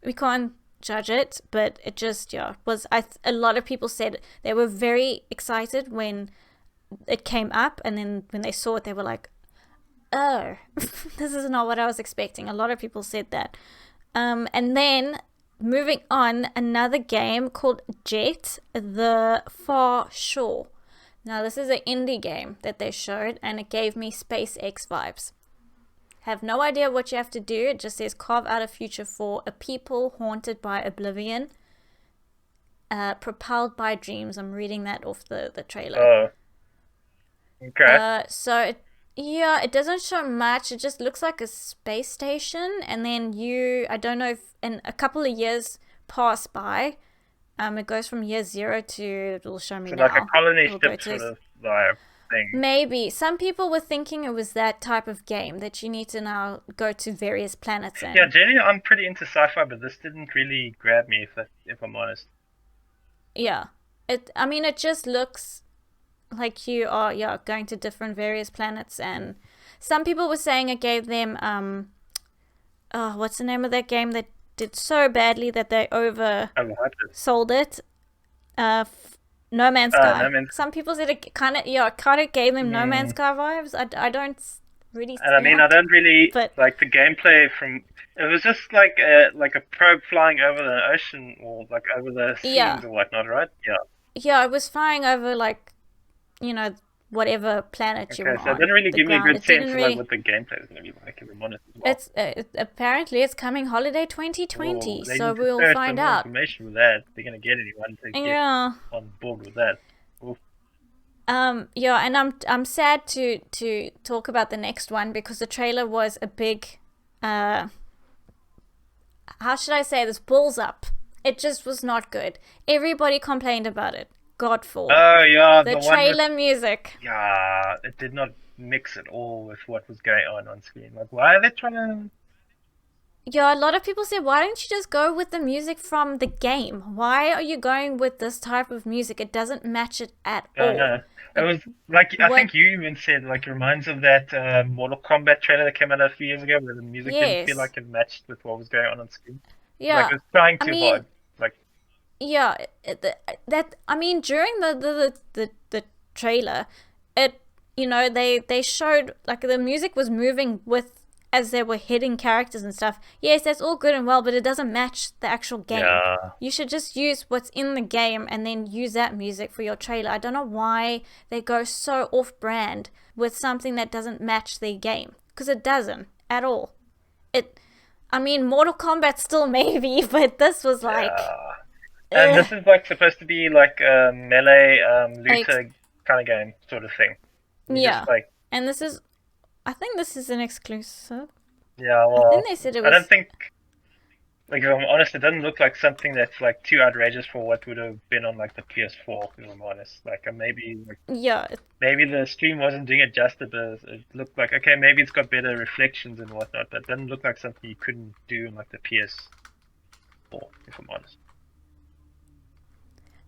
we can't judge it. But it just, was... a lot of people said they were very excited when it came up, and then when they saw it, they were like, oh, this is not what I was expecting. A lot of people said that. And then, moving on, another game called Jet, The Far Shore. Now, this is an indie game that they showed, and it gave me SpaceX vibes. Have no idea what you have to do. It just says carve out a future for a people haunted by oblivion, propelled by dreams. I'm reading that off the trailer. Oh. Okay. So it doesn't show much. It just looks like a space station, and then I don't know if in a couple of years pass by. It goes from year 0 to... It'll show me So now. like a colony It'll ship sort of vibe thing. Maybe. Some people were thinking it was that type of game that you need to now go to various planets in. Yeah, generally I'm pretty into sci-fi, but this didn't really grab me, if I'm honest. Yeah. I mean, it just looks like you are, going to different various planets, and some people were saying it gave them, what's the name of that game that did so badly that they oversold it? No Man's Sky. No Man's... Some people said it kind of gave them No Man's Sky vibes. I don't really... And I mean, I don't really like the gameplay from... It was just like a probe flying over the ocean or like over the seas or whatnot, right? Yeah. Yeah, it was flying over like, whatever planet you were on. So it didn't really give me a good sense of really... like what the gameplay is going to be like, if I'm honest. Apparently it's coming holiday 2020, so we'll find out. Information with that. They're going to get anyone to get on board with that. Oof. And I'm sad to talk about the next one because the trailer was a big, how should I say this, balls up. It just was not good. Everybody complained about it. Godfall. Oh yeah, the trailer music. Yeah, it did not mix at all with what was going on screen. Like, why are they trying to... Yeah, a lot of people say, why don't you just go with the music from the game? Why are you going with this type of music? It doesn't match it at all. No. It was like, I think you even said, like, it reminds of that Mortal Kombat trailer that came out a few years ago where the music didn't feel like it matched with what was going on screen. Yeah. Like, it was trying too hard. Like... Yeah, during the trailer, they showed like the music was moving with as they were hitting characters and stuff. Yes, that's all good and well, but it doesn't match the actual game. Yeah. You should just use what's in the game and then use that music for your trailer. I don't know why they go so off-brand with something that doesn't match their game, because it doesn't at all. Mortal Kombat still maybe, but this was like... And this is like supposed to be like a melee looter kind of game sort of thing. And this is... I think this is an exclusive. Yeah, well... I think they said it was... I don't think... Like, if I'm honest, it doesn't look like something that's like too outrageous for what would have been on like the PS4, if I'm honest. Like, maybe... Maybe the stream wasn't doing it justice, but it looked like, okay, maybe it's got better reflections and whatnot, but it doesn't look like something you couldn't do in like the PS4, if I'm honest.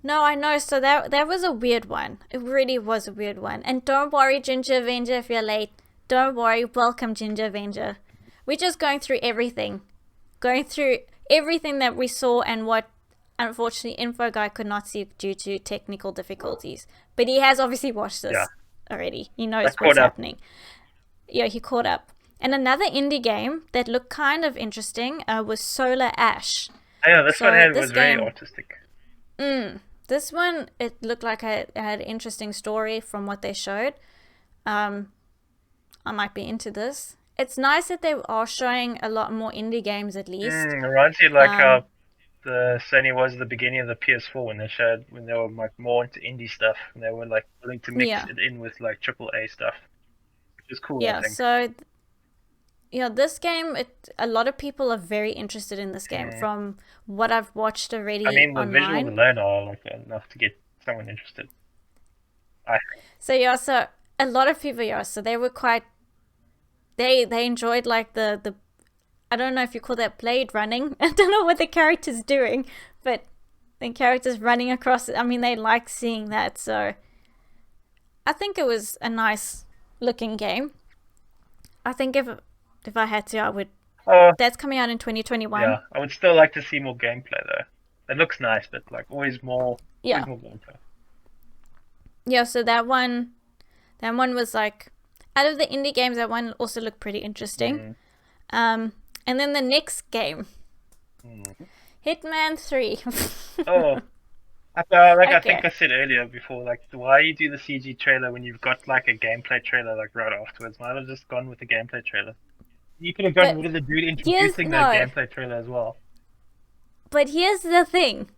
No, I know. So that was a weird one. It really was a weird one. And don't worry, Ginger Avenger, if you're late. Don't worry. Welcome, Ginger Avenger. We're just going through everything. Going through everything that we saw and what, unfortunately, Info Guy could not see due to technical difficulties. But he has obviously watched this already. He knows what's happening. Yeah, he caught up. And another indie game that looked kind of interesting was Solar Ash. Yeah, this one So was very artistic. This one, it looked like it had an interesting story from what they showed. I might be into this. It's nice that they are showing a lot more indie games at least. Reminds you like how the Sony was at the beginning of the PS4 when they were like more into indie stuff and they were like willing to mix it in with like AAA stuff, which is cool. Yeah, I think. so this game, a lot of people are very interested in this game from what I've watched already. I mean, the online. visuals alone are like enough to get someone interested. So a lot of people, so they were quite. They enjoyed like the I don't know if you call that blade running. I don't know what the character's doing, but the character's running across it. I mean, they like seeing that, so I think it was a nice looking game. I think if I had to, I would. That's coming out in 2021. Yeah, I would still like to see more gameplay though. It looks nice, but like always more gameplay. Yeah, so that one was like, out of the indie games, that one also looked pretty interesting. And then the next game, Hitman 3. I think I said earlier before, like, why you do the CG trailer when you've got like a gameplay trailer like right afterwards? Might have just gone with the gameplay trailer. You could have gotten rid of the dude introducing that gameplay trailer as well. But here's the thing.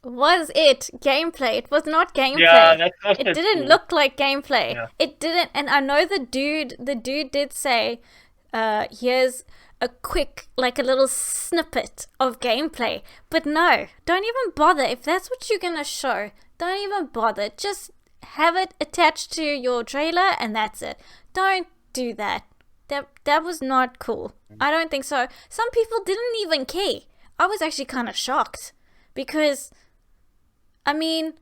Was it gameplay? It was not gameplay. Yeah, that's also it didn't look like gameplay. Yeah. It didn't, and I know the dude did say, here's a quick, like a little snippet of gameplay. But no, don't even bother. If that's what you're gonna show, don't even bother. Just have it attached to your trailer and that's it. Don't do that. That was not cool. I don't think so. Some people didn't even care. I was actually kind of shocked because, I mean,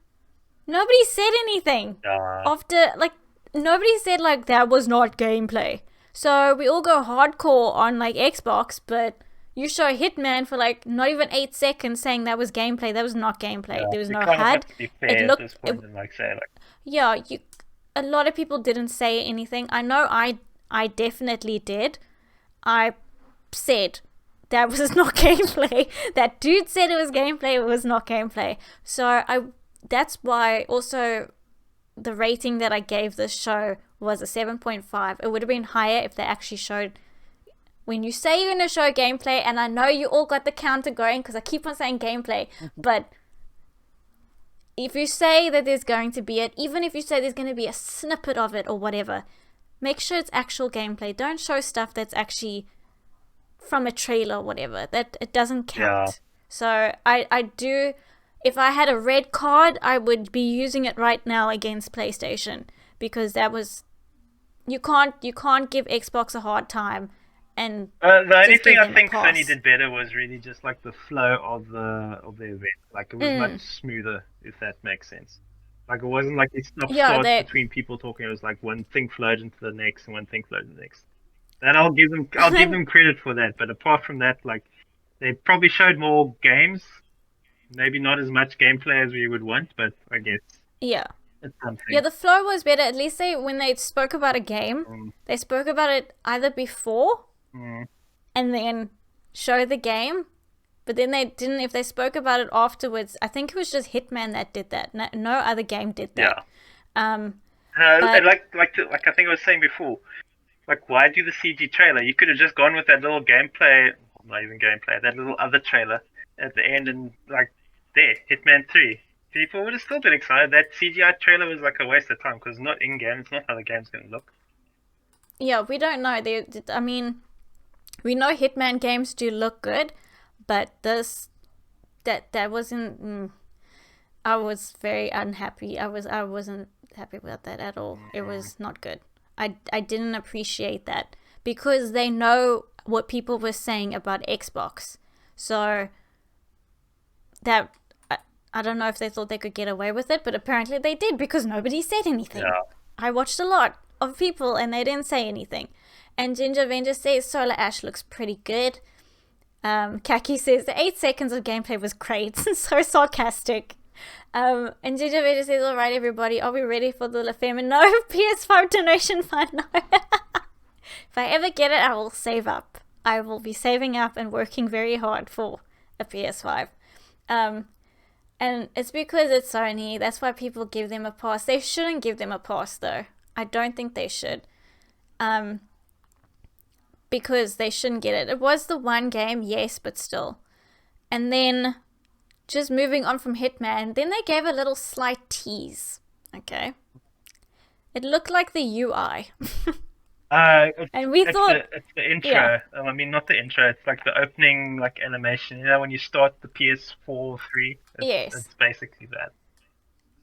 nobody said anything after, like, nobody said like that was not gameplay. So we all go hardcore on like Xbox, but you show Hitman for like not even 8 seconds saying that was gameplay. That was not gameplay. Yeah, there was no HUD. HUD. It looked. At this point and like say like. Yeah, a lot of people didn't say anything. I know I definitely did. I said that was not gameplay. That dude said it was gameplay. It was not gameplay. So that's why also the rating that I gave this show was a 7.5. It would have been higher if they actually showed. When you say you're going to show gameplay, and I know you all got the counter going because I keep on saying gameplay, but if you say that there's going to be it, even if you say there's going to be a snippet of it or whatever, make sure it's actual gameplay. Don't show stuff that's actually from a trailer or whatever. That it doesn't count. Yeah. So I do. If I had a red card, I would be using it right now against PlayStation because that was. You can't give Xbox a hard time. And the only thing I think Sony did better was really just like the flow of the event. Like it was much smoother, if that makes sense. Like it wasn't like these stop-starts between people talking. It was like one thing flowed into the next and one thing flowed into the next. And I'll give them credit for that. But apart from that, like they probably showed more games. Maybe not as much gameplay as we would want, but I guess it's something. Yeah, the flow was better. At least when they spoke about a game, they spoke about it either before and then show the game. But then they didn't. If they spoke about it afterwards, I think it was just Hitman that did that. No other game did that. Yeah. Like I think I was saying before, like why do the CG trailer? You could have just gone with that little gameplay, not even gameplay, that little other trailer at the end, and like Hitman 3. People would have still been excited. That CGI trailer was like a waste of time because it's not in game. It's not how the game's going to look. Yeah, we don't know. I mean, we know Hitman games do look good. But that wasn't. I was very unhappy. I wasn't happy about that at all. It was not good. I didn't appreciate that because they know what people were saying about Xbox. So that I don't know if they thought they could get away with it, but apparently they did because nobody said anything. Yeah. I watched a lot of people and they didn't say anything. And Ginger Avenger says Solar Ash looks pretty good. Kaki says the 8 seconds of gameplay was great. So sarcastic. And Ginger Avenger says, alright everybody, are we ready for the LaFemmeN? No, PS5 donation fund, no. If I ever get it, I will save up. I will be saving up and working very hard for a PS5. Um, and it's because it's Sony. That's why people give them a pass. They shouldn't give them a pass, though. I don't think they should. Because they shouldn't get it. It was the one game, yes, but still. And then, just moving on from Hitman, then they gave a little slight tease. Okay. It looked like the UI. And we thought... It's the intro. I mean, not the intro. It's like the opening, like animation. You know, when you start the PS4 3. Yes. It's basically that.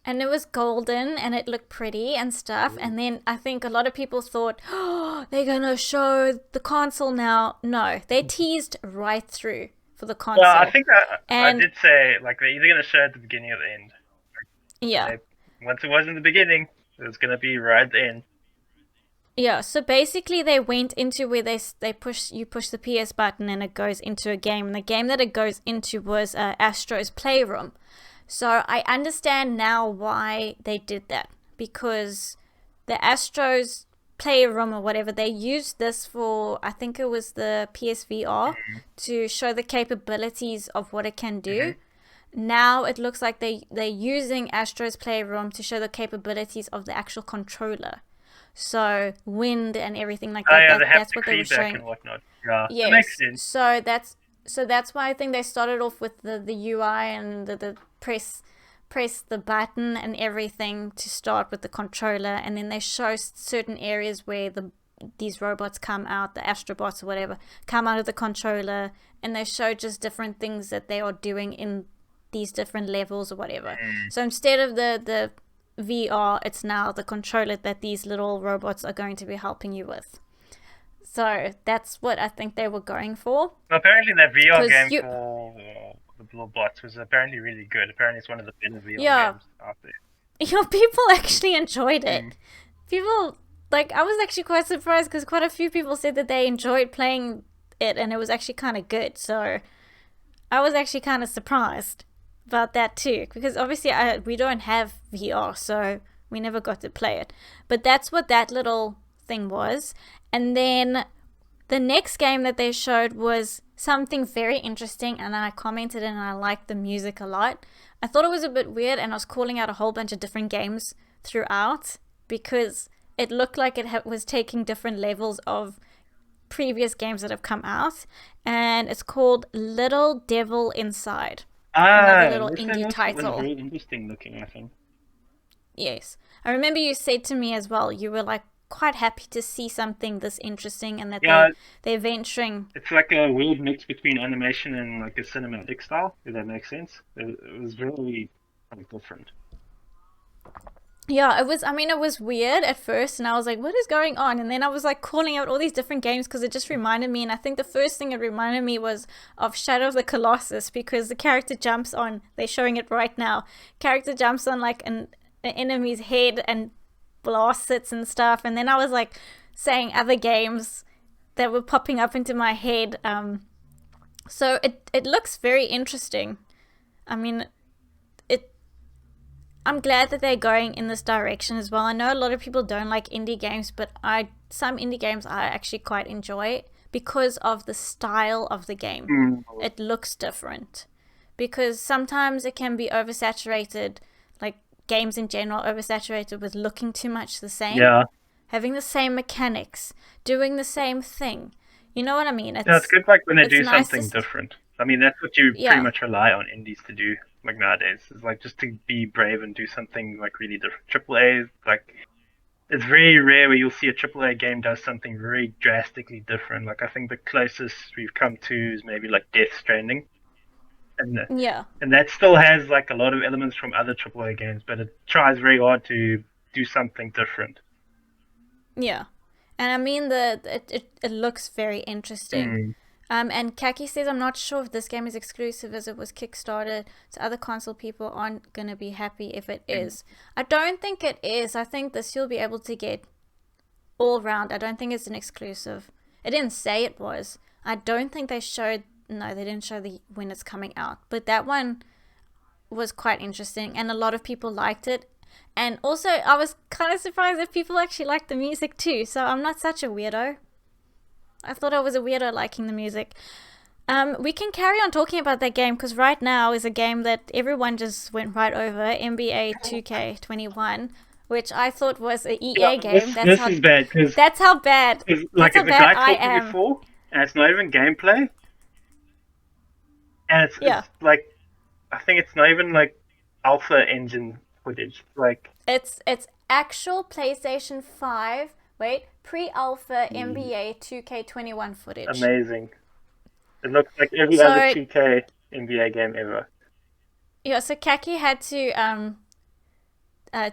And it was golden and it looked pretty and stuff. And then I think a lot of people thought, oh, they're going to show the console now. No, they teased right through for the console. Well, I think I did say, like, they're either going to show at the beginning or the end. Yeah. Once it was in the beginning, it was going to be right at the end. Yeah, so basically they went into where you push the PS button and it goes into a game. And the game that it goes into was Astro's Playroom. So I understand now why they did that, because the Astros Playroom or whatever, they used this for, I think it was the PSVR, to show the capabilities of what it can do. Now it looks like they're using Astro's Playroom to show the capabilities of the actual controller. So wind and everything like that. Yeah, that's what they were showing. And whatnot. Yeah, yes. That makes sense. So that's why I think they started off with the UI and the press the button and everything to start with the controller, and then they show certain areas where these robots come out, the Astrobots or whatever, come out of the controller, and they show just different things that they are doing in these different levels or whatever. So instead of the VR, it's now the controller that these little robots are going to be helping you with. So that's what I think they were going for. Apparently that VR game for the little bots was apparently really good. Apparently it's one of the better VR games out there. Yeah, people actually enjoyed it. People, I was actually quite surprised because quite a few people said that they enjoyed playing it and it was actually kind of good. So I was actually kind of surprised about that too, because obviously we don't have VR, so we never got to play it. But that's what that little thing was. And then the next game that they showed was something very interesting, and I commented and I liked the music a lot. I thought it was a bit weird, and I was calling out a whole bunch of different games throughout because it looked like it was taking different levels of previous games that have come out, and it's called Little Devil Inside. Another little indie title. It was very interesting looking, I think. Yes. I remember you said to me as well, you were like quite happy to see something this interesting, and that they're venturing. It's like a weird mix between animation and like a cinematic style, if that makes sense. It was really different. Yeah, it was weird at first, and I was like, what is going on? And then I was like calling out all these different games because it just reminded me, and I think the first thing it reminded me was of Shadow of the Colossus, because the character jumps on, they're showing it right now, character jumps on like an enemy's head and blasts it and stuff. And then I was like saying other games that were popping up into my head. So it looks very interesting. I mean, I'm glad that they're going in this direction as well. I know a lot of people don't like indie games, but some indie games I actually quite enjoy because of the style of the game. It looks different. Because sometimes it can be oversaturated, like games in general, oversaturated with looking too much the same. Yeah. Having the same mechanics, doing the same thing. You know what I mean? It's good like when they do something different. I mean, that's what you pretty much rely on indies to do. Like nowadays, it's like just to be brave and do something like really different. AAA, like it's very rare where you'll see a AAA game does something very drastically different. Like I think the closest we've come to is maybe like Death Stranding, and that still has like a lot of elements from other AAA games, but it tries very hard to do something different. Yeah, and I mean it looks very interesting. And Kaki says, I'm not sure if this game is exclusive as it was kickstarted, so other console people aren't going to be happy if it is. I don't think it is. I think this you'll be able to get all round. I don't think it's an exclusive. It didn't say it was. I don't think they didn't show when it's coming out. But that one was quite interesting, and a lot of people liked it. And also, I was kind of surprised that people actually liked the music too, so I'm not such a weirdo. I thought I was a weirdo liking the music. We can carry on talking about that game because right now is a game that everyone just went right over, NBA 2K21, which I thought was an EA game. This is bad because That's how bad. like That's how it's a bad guy I talking am. before, and it's not even gameplay, and Yeah. it's like I think it's not even like alpha engine footage. Like It's actual PlayStation 5. Wait, pre-alpha NBA 2K21 footage. amazing. It looks like every other So 2K NBA game ever. yeah, so Kaki had to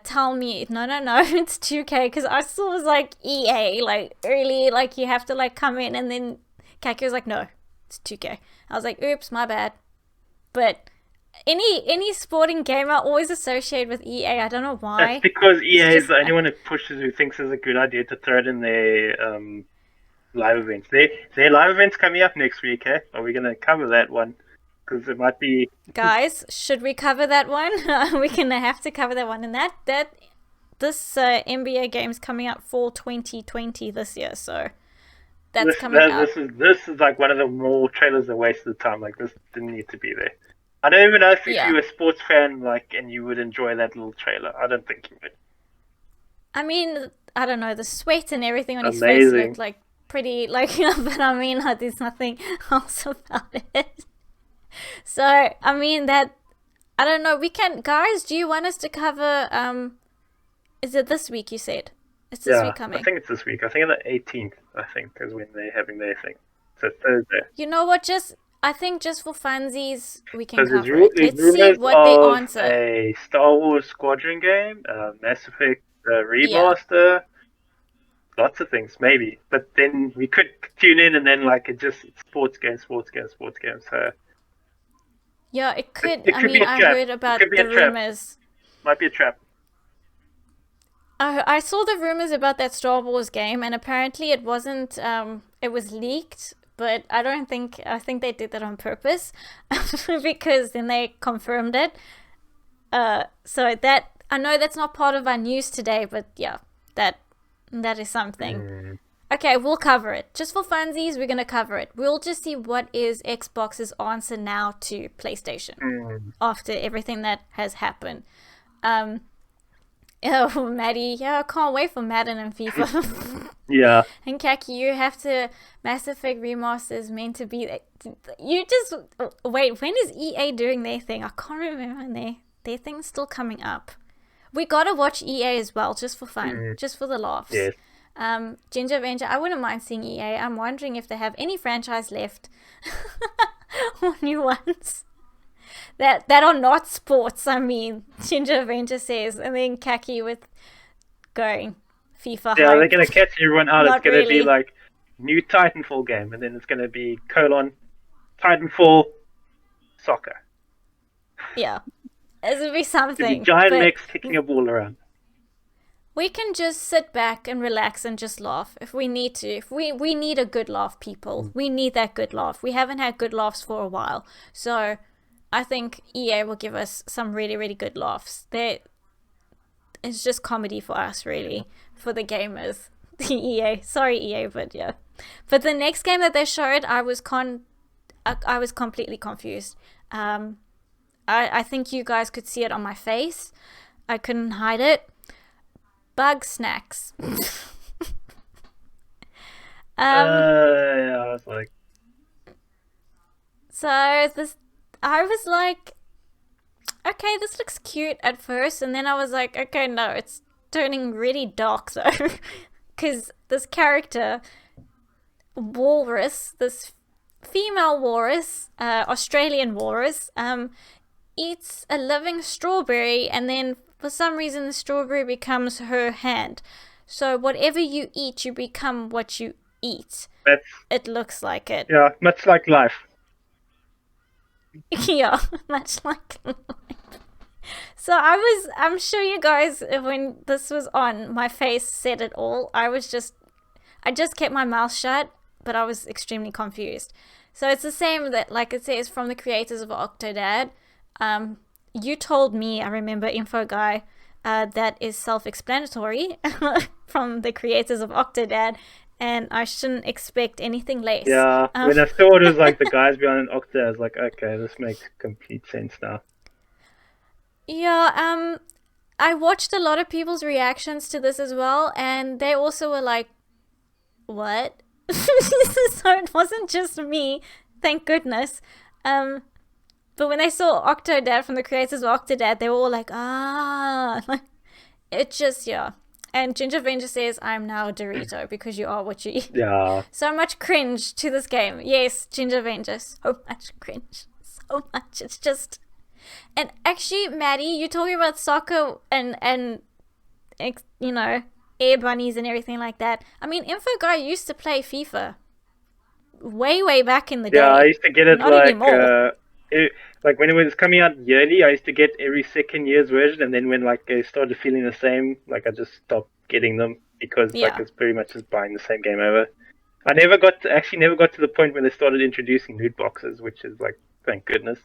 tell me no, it's 2K because I still was like EA, like early, like you have to like come in, and then Kaki was like, no, it's 2K. I was like, oops, my bad. But any sporting game I always associate with EA. I don't know why. That's because It's EA is just the only one who pushes, who thinks it's a good idea to throw it in their live events. Their live events coming up next week. Eh? Are we gonna cover that one? Because it might be. guys, should we cover that one? We're gonna have to cover that one, and this NBA game's coming out fall 2020 this year, so that's coming out. This is like one of the more trailers that wasted time. Like this didn't need to be there. I don't even know if Yeah. you're a sports fan, like, and you would enjoy that little trailer. I don't think you would. I mean, I don't know, the sweat and everything on his face Amazing. looked like pretty, like, but I mean, there's nothing else about it. So, I mean, I don't know, guys, do you want us to cover, is it this week you said? It's this week coming. I think it's this week. I think on the 18th, I think, is when they're having their thing. So Thursday. You know what, I think just for funsies, we can Because cover it. Let's see what they answer. A Star Wars Squadron game, Mass Effect remaster, lots of things, maybe. But then we could tune in and then like it just sports game. So yeah, it could. It I could be mean, a I trap. heard about It could be the a trap. rumors. Might be a trap. I saw the rumors about that Star Wars game, and apparently it wasn't. It was leaked, but I think they did that on purpose because then they confirmed it. So that I know that's not part of our news today, but yeah, that is something. Okay, we'll cover it. Just for funsies, we're gonna cover it. We'll just see what is Xbox's answer now to PlayStation after everything that has happened. Oh, Maddie, yeah, I can't wait for Madden and FIFA. Yeah. And Kaki, you have to. Mass Effect Remaster is meant to be. You just wait. When is EA doing their thing? I can't remember. And their thing's still coming up. We gotta watch EA as well, just for fun, just for the laughs. Yes. Ginger Avenger, I wouldn't mind seeing EA. I'm wondering if they have any franchise left or new ones that are not sports. I mean, Ginger Avenger says, and then Kaki with going FIFA. Yeah, hype. they're gonna catch everyone out. Not It's gonna really. be like new Titanfall game, and then it's gonna be Titanfall soccer. Yeah, it would be something. It'll be giant but mechs kicking a ball around. we can just sit back and relax and just laugh if we need to. If we need a good laugh, people. We need that good laugh. We haven't had good laughs for a while. So I think EA will give us some really, really good laughs. It's just comedy for us, really, for the gamers. EA. Sorry, EA, but yeah. But the next game that they showed, I was completely confused. I think you guys could see it on my face. I couldn't hide it. Bug snacks. Yeah, I was like, So I was like, okay, this looks cute at first, and then I was like, okay, no, it's turning really dark though, because this character, Walrus, this female walrus, Australian walrus, eats a living strawberry, and then for some reason the strawberry becomes her hand. So whatever you eat, you become what you eat. It looks like it. yeah, much like life. Yeah, much like life. So I'm sure you guys, when this was on, my face said it all. I just kept my mouth shut, but I was extremely confused. So it's the same that, like it says, from the creators of Octodad. You told me, I remember, Info Guy, that is self-explanatory from the creators of Octodad. and I shouldn't expect anything less. Yeah, when I saw it was like the guys behind Octa, I was like, okay, this makes complete sense now. Yeah, I watched a lot of people's reactions to this as well, and they also were like, what? So it wasn't just me, thank goodness. But when they saw Octodad from the creators of Octodad, they were all like, ah. Like, it just, yeah. And Ginger Venger says, I'm now a Dorito because you are what you eat. Yeah. So much cringe to this game. Yes, Ginger Venger, so much cringe. So much. It's just. And actually, Maddie, you're talking about soccer and you know, air bunnies and everything like that. I mean, Info Guy used to play FIFA way back in the day. Yeah, I used to get it Not like anymore. like when it was coming out yearly. I used to get every second year's version, and then when like I started feeling the same, like I just stopped getting them because like Yeah. it's pretty much just buying the same game over. I never got to the point where they started introducing loot boxes, which is like thank goodness.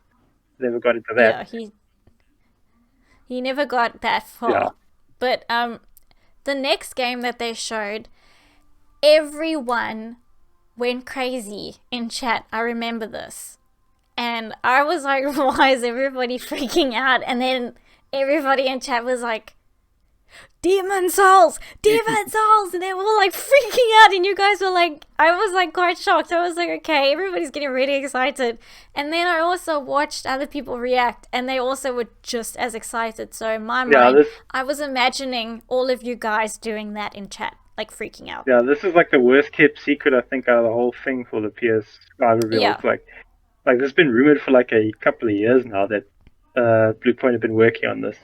Never got into that. Yeah, he never got that Yeah. far. But the next game that they showed, everyone went crazy in chat. I remember this. And I was like, why is everybody freaking out? And then everybody in chat was like, Demon Souls! Demon Souls! And they were all like freaking out. And you guys were like, I was like quite shocked. I was like, okay, everybody's getting really excited. And then I also watched other people react, and they also were just as excited. So in my mind, I was imagining all of you guys doing that in chat, like freaking out. Yeah, this is like the worst kept secret I think out of the whole thing for the PS5 reveal. Yeah. It's like this has been rumored for like a couple of years now that Bluepoint have been working on this.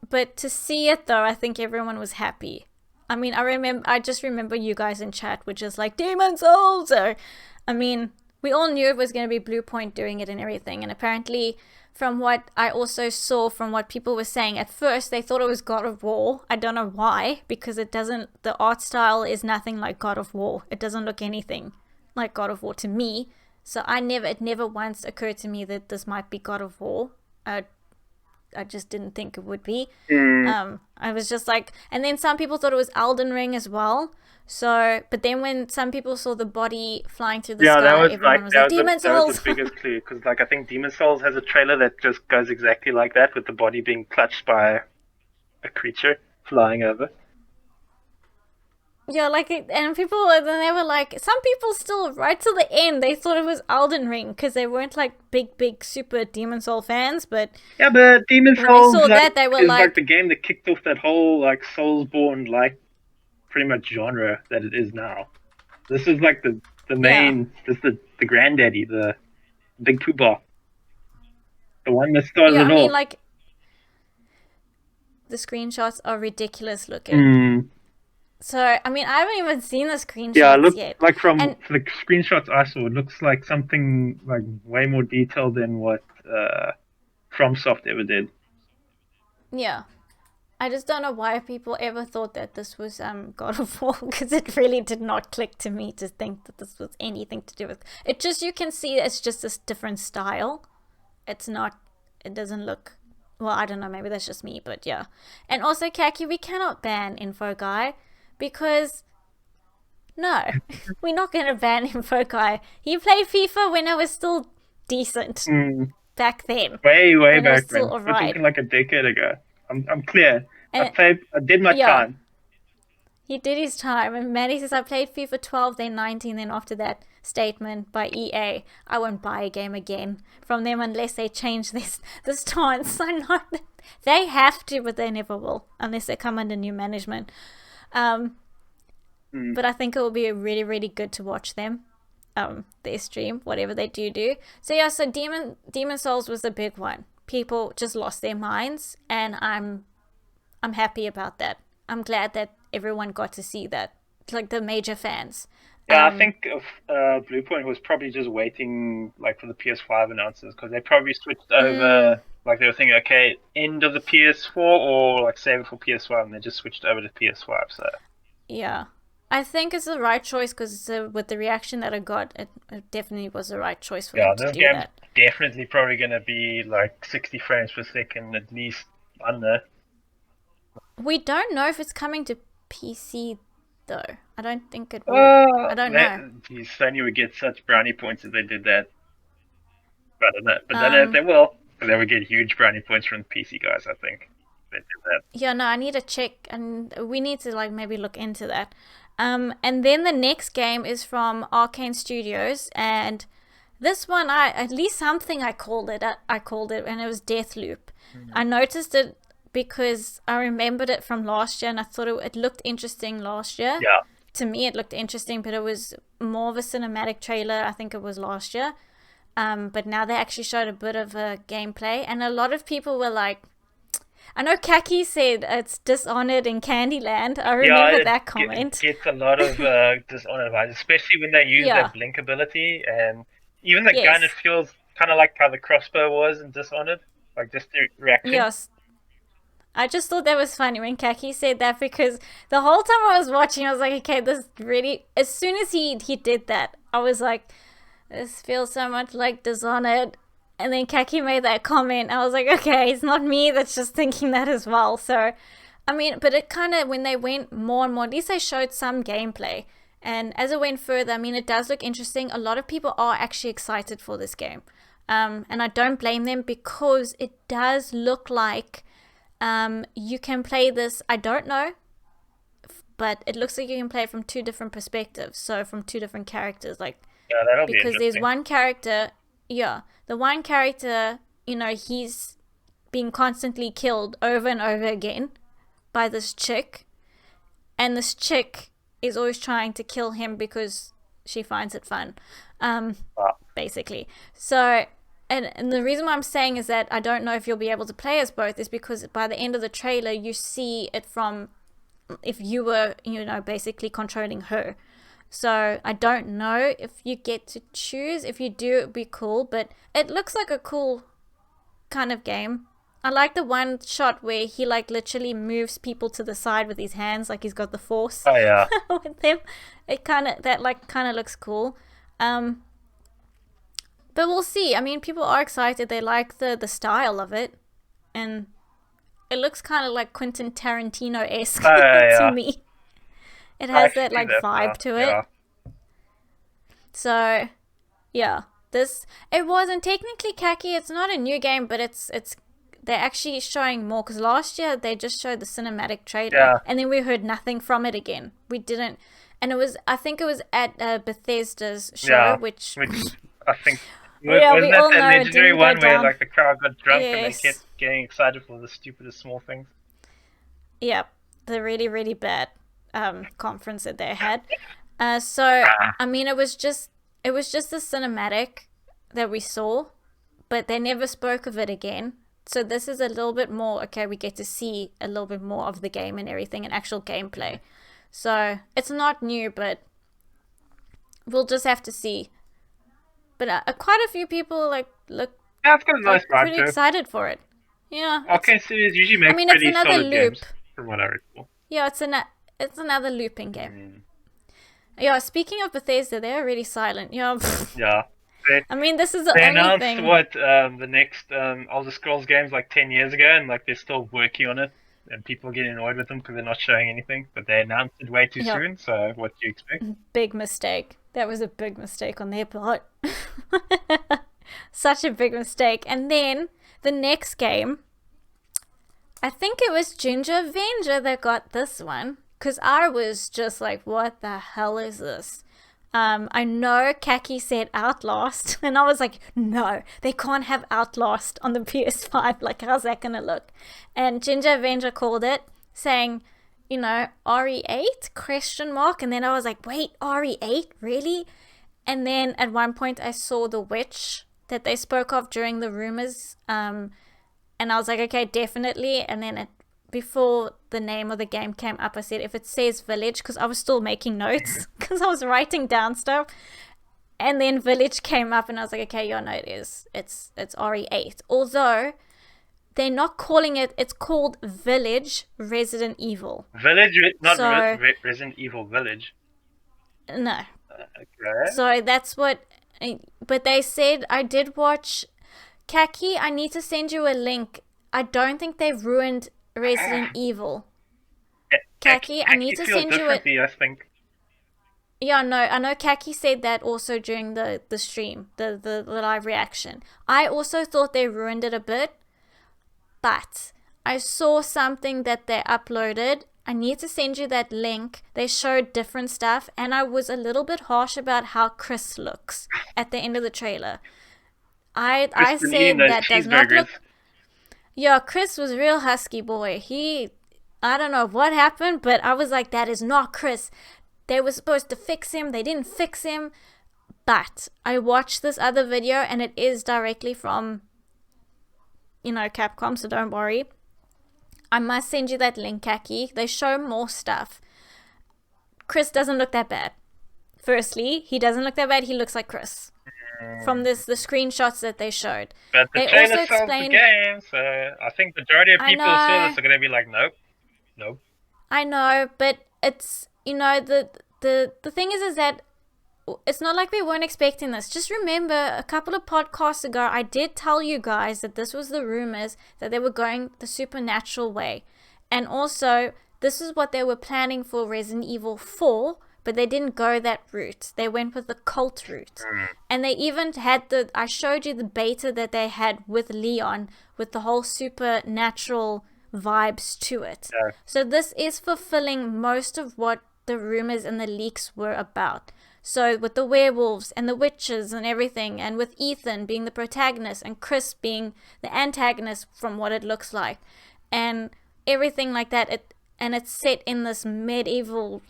But to see it though, I think everyone was happy. I mean, I just remember you guys in chat were just like, Demon Souls! Or, I mean, we all knew it was going to be Bluepoint doing it and everything. And apparently, from what I also saw from what people were saying, at first they thought it was God of War. I don't know why, because the art style is nothing like God of War. It doesn't look anything like God of War to me. So it never once occurred to me that this might be God of War. I just didn't think it would be. I was just like, and then some people thought it was Elden Ring as well. So, but then when some people saw the body flying through the sky, everyone was like, Demon Souls! That was the biggest clue, because like I think Demon Souls has a trailer that just goes exactly like that, with the body being clutched by a creature flying over. Yeah, like, and people, then they were like, some people still, right till the end, they thought it was Elden Ring, because they weren't like big, super Demon Soul fans, but. Yeah, but Demon Souls when they saw that, they were is like the game that kicked off that whole like Soulsborne like pretty much genre that it is now. This is like the main, this is the granddaddy, the big poobah. The one that started it all. I mean, like, the screenshots are ridiculous looking. So, I mean, I haven't even seen the screenshots yet. Like from the screenshots I saw, it looks like something like way more detailed than what FromSoft ever did. Yeah. I just don't know why people ever thought that this was God of War, because it really did not click to me to think that this was anything to do with it. Just, you can see it's just this different style. It doesn't look, well, I don't know, maybe that's just me, but yeah. And also, Kaki, we cannot ban Info Guy, because no, we're not going to ban Info Guy. He played FIFA when I was still decent back then. Way back then. We're talking like a decade ago. I'm clear. I did my time. He did his time. And Maddie says, I played FIFA 12, then 19, then after that statement by EA, I won't buy a game again from them unless they change this stance. I know they have to, but they never will unless they come under new management. But I think it will be really, really good to watch them, their stream, whatever they do. So yeah, so Demon Souls was the big one. People just lost their minds, and I'm happy about that. I'm glad that everyone got to see that, like the major fans. Yeah, I think Bluepoint was probably just waiting like for the PS5 announcements, because they probably switched over. Like they were thinking, okay, end of the PS4 or like save it for PS5, and they just switched over to PS5. So yeah, I think it's the right choice, because with the reaction that I got, it definitely was the right choice for them to do that. Definitely probably going to be like 60 frames per second at least. I don't know. We don't know if it's coming to PC though. I don't think it would. I don't know. Geez, Sony would get such brownie points if they did that. But I don't know. But then if Um, they will, they would get huge brownie points from the PC guys, I think. They did that. yeah, no, I need to check, and we need to like maybe look into that. And then the next game is from Arcane Studios, and this one, I at least something I called it. I called it, and it was Deathloop. I noticed it because I remembered it from last year, and I thought it looked interesting last year. Yeah. To me, it looked interesting, but it was more of a cinematic trailer. I think it was last year. But now they actually showed a bit of a gameplay, and a lot of people were like, I know Kaki said it's Dishonored in Candyland. I Yeah, remember it, that it comment. gets a lot of Dishonored vibes, especially when they use Yeah. that blink ability, and even the gun. It Yes. feels kind of like how the crossbow was in Dishonored, like just the reaction. Yes. I just thought that was funny when Kaki said that because the whole time I was watching, I was like, okay, this really. As soon as he did that, I was like, this feels so much like Dishonored. And then Kaki made that comment. I was like, okay, it's not me that's just thinking that as well. So, I mean, but it kind of, when they went more and more, at least they showed some gameplay. And as it went further, I mean, it does look interesting. A lot of people are actually excited for this game. And I don't blame them because it does look like you can play this. I don't know, but it looks like you can play it from two different perspectives. So, from two different characters. Like, Yeah, that'll be because there's interesting. one character, yeah, the one character, he's being constantly killed over and over again by this chick, and this chick is always trying to kill him because she finds it fun, Wow. basically. So, and the reason why I'm saying is that I don't know if you'll be able to play as both is because by the end of the trailer, you see it from if you were, basically controlling her. So I don't know if you get to choose. If you do, it'd be cool. But it looks like a cool kind of game. I like the one shot where he like literally moves people to the side with his hands, like he's got the force Oh yeah. with him. It kind of looks cool. Um, but we'll see. I mean, people are excited. They like the style of it, and it looks kind of like Quentin Tarantino esque Oh to yeah. me. It I has actually that see like that vibe now. to it. Yeah. So yeah, this it wasn't technically Kaki. It's not a new game, but it's they're actually showing more because last year they just showed the cinematic trailer Yeah. and then we heard nothing from it again. We didn't, and I think it was at Bethesda's show, Yeah. which Which I think yeah, we wasn't that all the know it legendary didn't go one where down. like the crowd got drunk and they kept Yes, getting excited for the stupidest small things. yeah, the really really bad conference that they had. So Ah. I mean, it was just the cinematic that we saw, but they never spoke of it again. So this is a little bit more, okay, we get to see a little bit more of the game and everything and actual gameplay. So it's not new, but we'll just have to see. But quite a few people look Yeah, it's got a nice like vibe pretty too. excited for it. Yeah, Arcane Studios usually I make mean, it's pretty another solid games, loop. from what I recall. Yeah, it's another looping game. Mm. Yeah, speaking of Bethesda, they're really silent. Yeah, Yeah. They I mean, this is the they only announced thing. what the next Elder Scrolls games like 10 years ago, and like they're still working on it, and people are getting annoyed with them because they're not showing anything. But they announced it way too Yeah, soon. So what do you expect? big mistake. That was a big mistake on their part. Such a big mistake. And then the next game, I think it was Ginger Avenger that got this one. Because I was just like, what the hell is this? I know Kaki said Outlast, and I was like, no, they can't have Outlast on the PS5. Like, how's that gonna look? And Ginger Avenger called it, saying, RE8 question mark, and then I was like, wait, RE8 really? And then at one point I saw the witch that they spoke of during the rumors, and I was like, okay, definitely. And then before the name of the game came up, I said, if it says Village, because I was still making notes, because I was writing down stuff. And then Village came up, and I was like, okay, yeah, no, it is. It's RE8. Although they're not calling it. It's called Village Resident Evil. Village, not So Resident Evil Village. no. Okay. So that's what. But they said I did watch. Kaki, I need to send you a link. I don't think they've ruined Resident Evil. Kaki. I need to feel send you it. differently, I think. Yeah, no, I know Kaki said that also during the stream, the live reaction. I also thought they ruined it a bit, but I saw something that they uploaded. I need to send you that link. They showed different stuff, and I was a little bit harsh about how Chris looks at the end of the trailer. I Just been eating said those that does not cheeseburgers. look. Yeah, Chris was a real husky boy. I don't know what happened, but I was like, that is not Chris. They were supposed to fix him. They didn't fix him. But I watched this other video, and it is directly from, Capcom, so don't worry. I must send you that link, Kaki. They show more stuff. Chris doesn't look that bad. Firstly, he doesn't look that bad. He looks like Chris from the screenshots that they showed. But the They trailer also sells the explained. game, so I think the majority of I people who saw know. this are going to be like, nope, nope. I know, but it's the thing is that it's not like we weren't expecting this. Just remember, a couple of podcasts ago, I did tell you guys that this was the rumors that they were going the supernatural way, and also this is what they were planning for Resident Evil 4. But they didn't go that route. They went with the cult route. And they even had I showed you the beta that they had with Leon with the whole supernatural vibes to it. Yeah. So this is fulfilling most of what the rumors and the leaks were about. So with the werewolves and the witches and everything, and with Ethan being the protagonist and Chris being the antagonist from what it looks like, and everything like that, it's set in this medieval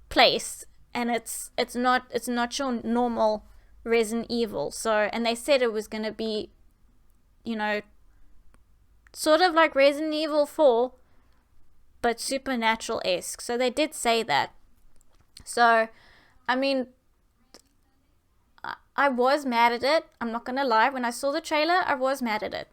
place, and it's not your normal Resident Evil. So, and they said it was gonna be, sort of like Resident Evil 4, but supernatural-esque. So they did say that. So, I mean, I was mad at it. I'm not gonna lie. When I saw the trailer, I was mad at it.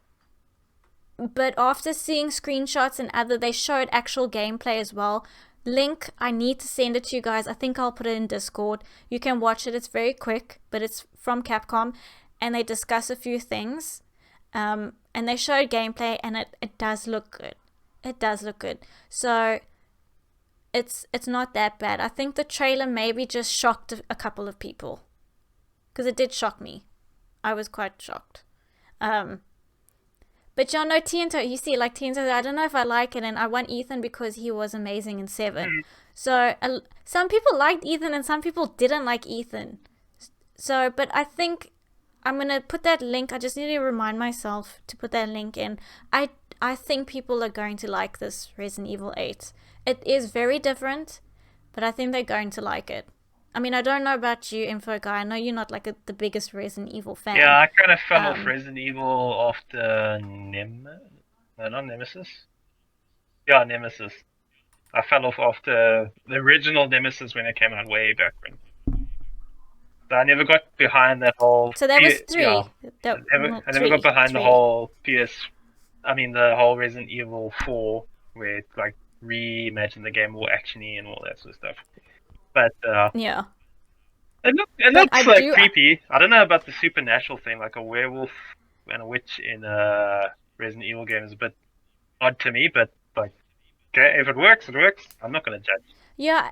But after seeing screenshots and they showed actual gameplay as well. Link, I need to send it to you guys. I think I'll put it in Discord. You can watch it. It's very quick, but it's from Capcom, and they discuss a few things. And they showed gameplay, and it does look good. It does look good. So it's not that bad. I think the trailer maybe just shocked a couple of people, because it did shock me. I was quite shocked. But y'all know Tiento, you see, Tiento, I don't know if I like it, and I want Ethan because he was amazing in 7. So, some people liked Ethan and some people didn't like Ethan. So, but I think I'm going to put that link, I just need to remind myself to put that link in. I think people are going to like this Resident Evil 8. It is very different, but I think they're going to like it. I mean, I don't know about you, Info Guy. I know you're not the biggest Resident Evil fan. Yeah, I kind of fell off Resident Evil after not Nemesis. Yeah, Nemesis. I fell off after the original Nemesis when it came out way back when. So I never got behind that whole. So that was 3. Yeah, I never got behind the whole the whole Resident Evil 4, where it reimagined the game more actiony and all that sort of stuff. But yeah, it looks creepy. I don't know about the supernatural thing, like a werewolf and a witch in a Resident Evil game is a bit odd to me. But okay, if it works, it works. I'm not gonna judge. Yeah,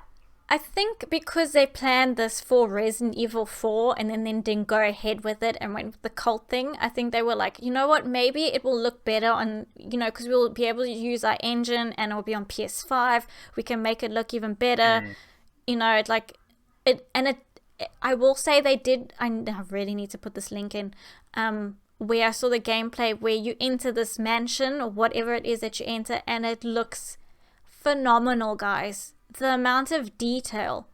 I think because they planned this for Resident Evil 4 and then didn't go ahead with it and went with the cult thing, I think they were like, you know what, maybe it will look better on, because we'll be able to use our engine and it'll be on PS5. We can make it look even better. I will say they did. I really need to put this link in. Where I saw the gameplay where you enter this mansion or whatever it is that you enter, and it looks phenomenal, guys. The amount of detail.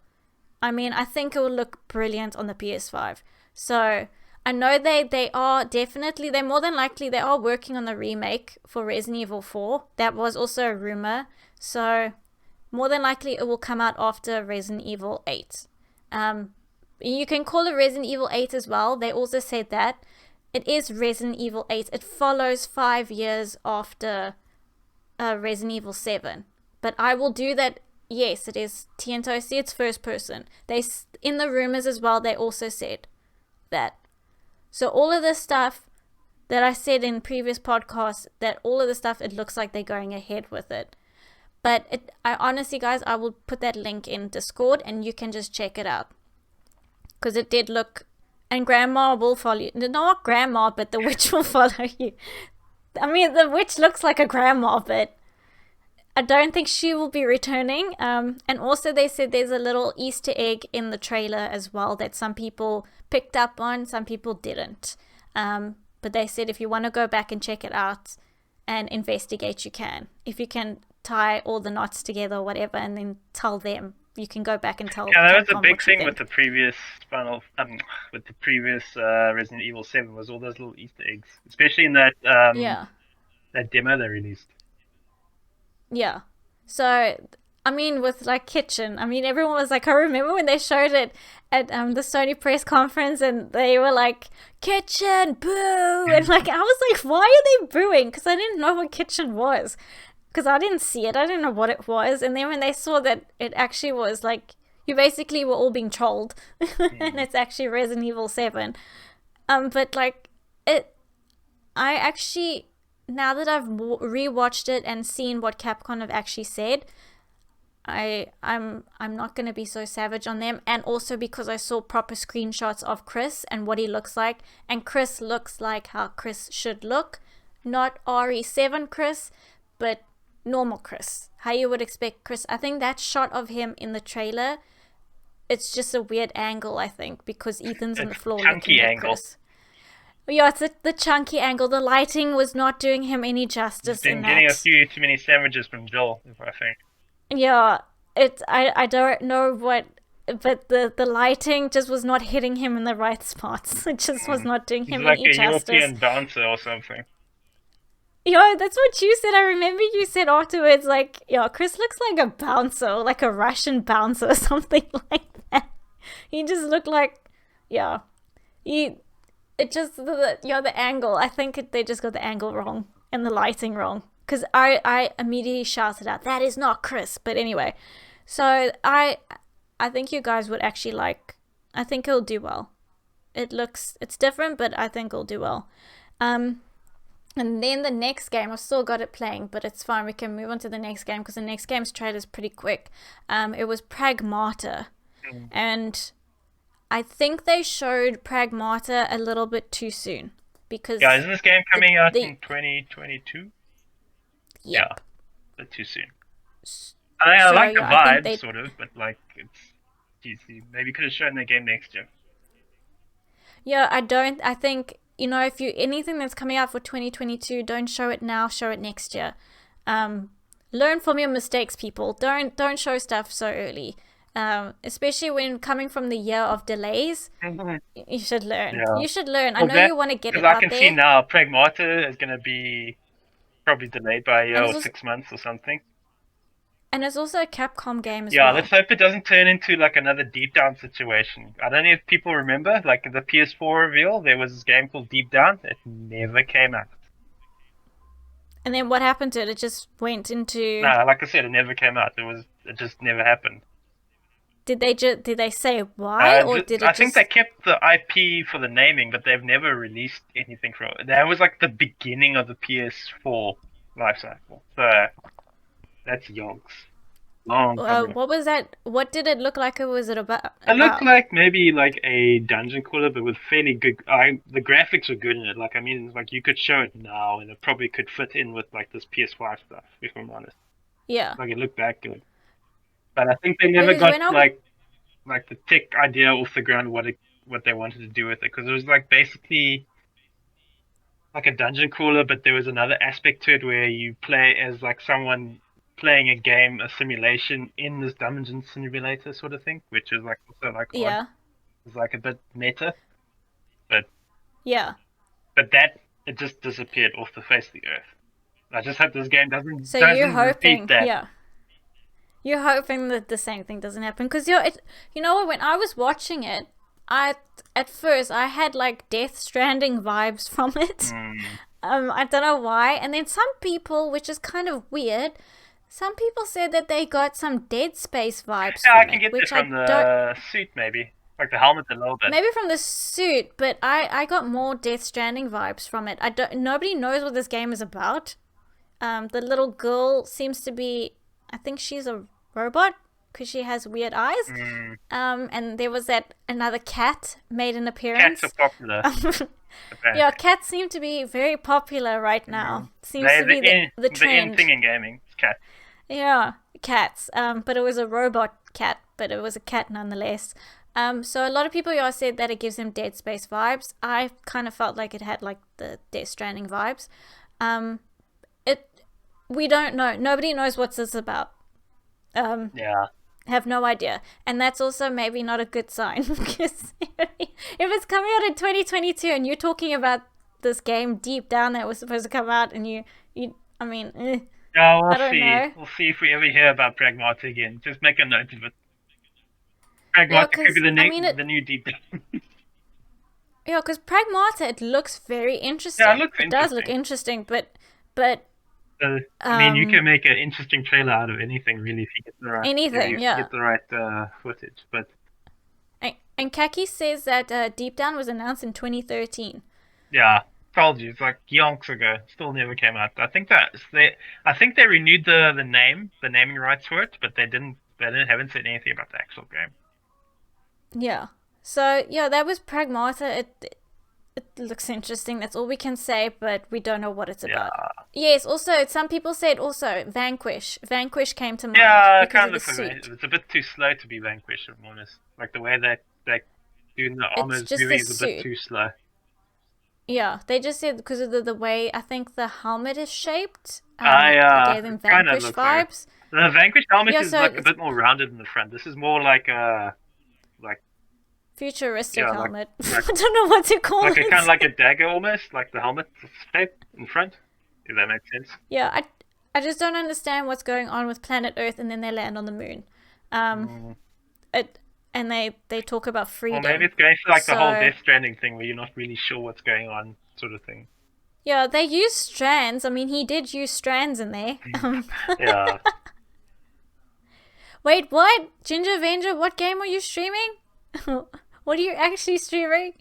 I mean, I think it will look brilliant on the PS5. So I know they are definitely, they're more than likely, they are working on the remake for Resident Evil 4. That was also a rumor. So more than likely it will come out after Resident Evil 8. You can call it Resident Evil 8 as well. They also said that. It is Resident Evil 8. It follows 5 years after Resident Evil 7. But I will do that. Yes, it is Tiento. See, it's first person. In the rumors as well, they also said that. So all of this stuff that I said in previous podcasts, that all of the stuff, it looks like they're going ahead with it. But I honestly, guys, I will put that link in Discord and you can just check it out. Because it did look. And Grandma will follow you. No, not Grandma, but the witch will follow you. I mean, the witch looks like a grandma, but I don't think she will be returning. And also, they said there's a little Easter egg in the trailer as well that some people picked up on, some people didn't. But they said if you want to go back and check it out and investigate, you can. If you can tie all the knots together or whatever and then tell them, you can go back and tell Yeah, that was a Capcom big what you thing with think. the previous Resident Evil 7 was all those little Easter eggs, especially in that Yeah. that demo they released. Yeah. So, I mean, with like Kitchen, I mean, everyone was like, I remember when they showed it at the Sony press conference and they were like, Kitchen, boo! And like, I was like, why are they booing? Because I didn't know what Kitchen was. Because I didn't see it. I didn't know what it was. And then when they saw that it actually was like, you basically were all being trolled. And it's actually Resident Evil 7. But like, I actually, now that I've rewatched it and seen what Capcom have actually said, I'm not gonna be so savage on them, and also because I saw proper screenshots of Chris and what he looks like, and Chris looks like how Chris should look, not RE7 Chris, but normal Chris, how you would expect Chris. I think that shot of him in the trailer, it's just a weird angle. I think because Ethan's on the It's floor chunky looking at angle. Chris. Yeah, it's the chunky angle. The lighting was not doing him any He's justice been in getting a that. few too many sandwiches from Joel, I think. Yeah, I don't know what, but the lighting just was not hitting him in the right spots. It just was not doing He's him like any a justice. European dancer or something. Yeah, that's what you said. I remember you said afterwards, like, yeah, Chris looks like a bouncer, like a Russian bouncer or something like that. He just looked like, yeah, he. It just the angle. I think they just got the angle wrong and the lighting wrong. Because I immediately shouted out, that is not Chris. But anyway, so I think you guys would actually like. I think it'll do well. It's different, but I think it'll do well. Um, and then the next game, I've still got it playing, but it's fine. We can move on to the next game because the next game's trailer is pretty quick. It was Pragmata, and I think they showed Pragmata a little bit too soon because Yeah, isn't this game coming out the in 2022? Yeah, yep. but too soon. I So like the yeah, I think vibe, they sort of, but like it's geez, maybe could have shown the game next year. yeah I don't I think if you anything that's coming out for 2022, don't show it now, show it next year. Learn from your mistakes, people. Don't show stuff so early. Especially when coming from the year of delays, you should learn. Yeah. You should learn. I Well, know that you want to get because it I out can see there, now Pragmata is going to be probably delayed by a year and or 6 months or something. it's also a Capcom game as Yeah, well. let's hope it doesn't turn into like another Deep Down situation. I don't know if people remember, like the PS4 reveal, there was this game called Deep Down. It never came out. And then what happened to it? It just went into. No, like I said, it never came out. It just never happened. Did they say why, or did I it think they just? kept the IP for the naming, but they've never released anything from it. That was like the beginning of the PS4 life cycle. So that's yonks. Long time ago. What was that? What did it look like? Was it about? It looked like maybe like a dungeon crawler, but with fairly good. The graphics were good in it. Like I mean, like you could show it now, and it probably could fit in with like this PS5 stuff. If I'm honest, Yeah, like it looked that good. But I think they never because got when I like the tech idea off the ground. What they wanted to do with it, because it was like basically like a dungeon crawler, but there was another aspect to it where you play as like someone playing a game, a simulation in this dungeon simulator sort of thing, which is like also like odd. yeah It's like a bit meta, but yeah. that it just disappeared off the face of the earth. I just hope this game doesn't So doesn't repeat that. you're hoping that the same thing doesn't happen because you know what? When I was watching it, at first I had like Death Stranding vibes from it. I don't know why. And then some people, which is kind of weird, some people said that they got some Dead Space vibes Yeah, I from can it, get that which from I don't. the suit maybe, like the helmet a little bit. Maybe from the suit, but I got more Death Stranding vibes from it. I don't. Nobody knows what this game is about. The little girl seems to be I think she's a robot because she has weird eyes. And there was that another cat made an appearance. Cats are popular. Yeah, cats seem to be very popular right now. Seems to be the trend. The in thing in gaming. It's cats. Yeah, cats. But it was a robot cat, but it was a cat nonetheless. So a lot of people said that it gives them Dead Space vibes. I kind of felt like it had like the Death Stranding vibes. We don't know. Nobody knows what's this about. Yeah. Have no idea, and that's also maybe not a good sign because if it's coming out in 2022 and you're talking about this game Deep Down that was supposed to come out, and you I mean, yeah, we'll I don't know. We'll see if we ever hear about Pragmata again. Just make a note of it. Pragmata could be the new Deep Down. Yeah, because Pragmata, it looks very interesting. Yeah, it does look interesting, but I mean, you can make an interesting trailer out of anything, really, if you get the right get the right footage. But and Kaki says that Deep Down was announced in 2013. Yeah, told you, it's like yonks ago. Still never came out. I think they renewed the naming rights for it, but they haven't said anything about the actual game. Yeah. So yeah, that was Pragmata. It looks interesting. That's all we can say, but we don't know what it's about. Yes, also, some people said also Vanquish. Vanquish came to mind. Yeah, because kind of it's a bit too slow to be Vanquish, if I'm honest. Like the way that they doing the armors moving is a bit too slow. Yeah, they just said because of the way I think the helmet is shaped. It gave them Vanquish vibes. The Vanquish helmet is like a bit more rounded in the front. This is more like futuristic helmet. I don't know what to call it. Kind of like a dagger almost, like the helmet shape in front. If that makes sense. Yeah, I just don't understand what's going on with planet Earth, and then they land on the moon. And they talk about freedom. Well, maybe it's going for the whole Death Stranding thing, where you're not really sure what's going on, sort of thing. Yeah, they use strands. I mean, he did use strands in there. Yeah. Wait, what? Ginger Avenger, what game are you streaming? What are you actually streaming?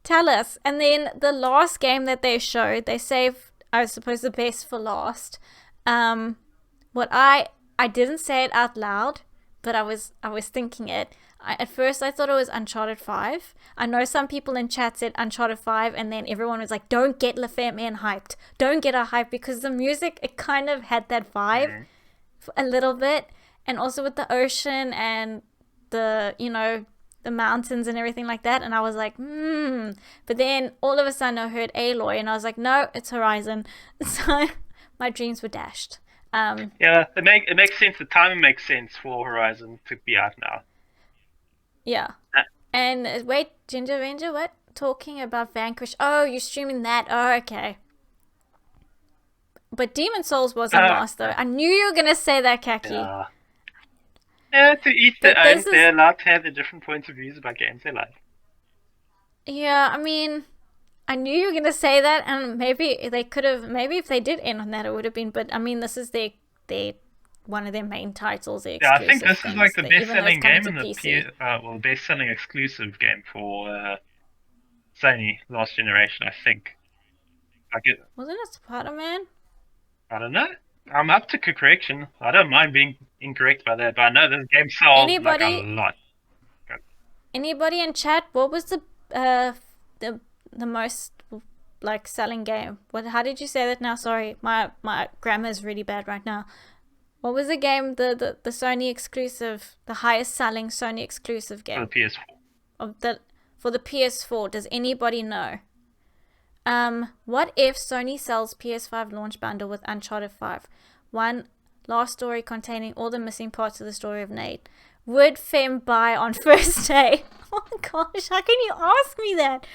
Tell us. And then the last game that they showed, they saved, I suppose, the best for last. What I didn't say it out loud, but I was thinking it. At first, I thought it was Uncharted 5. I know some people in chat said Uncharted 5, and then everyone was like, don't get LaFemmeN hyped. Don't get her hyped, because the music, it kind of had that vibe a little bit. And also with the ocean and the, the mountains and everything like that. And I was like, But then all of a sudden I heard Aloy, and I was like, no, it's Horizon. So my dreams were dashed. Yeah, it makes sense. The timing makes sense for Horizon to be out now. Yeah. And wait, Ginger Avenger, what? Talking about Vanquish. Oh, you're streaming that. Oh, okay. But Demon Souls wasn't last, though. I knew you were going to say that, Kaki. Yeah, to each their own. They're allowed to have their different points of views about games they like. Yeah, I mean, I knew you were going to say that, and maybe they could have, maybe if they did end on that, it would have been, but I mean, this is their one of their main titles. Yeah, I think this is like the best-selling game in the best-selling exclusive game for Sony last generation, I think. Wasn't it Spider-Man? I don't know. I'm up to correction. I don't mind being incorrect by that, but I know this game sold like a lot. Anybody in chat? What was the most like selling game? How did you say that now? Sorry, my grammar is really bad right now. What was the game, the Sony exclusive, the highest selling Sony exclusive game? For the PS4. For the PS4, does anybody know? What if Sony sells PS5 launch bundle with Uncharted 5? One last story containing all the missing parts of the story of Nate. Would Fem buy on first day? Oh my gosh, how can you ask me that?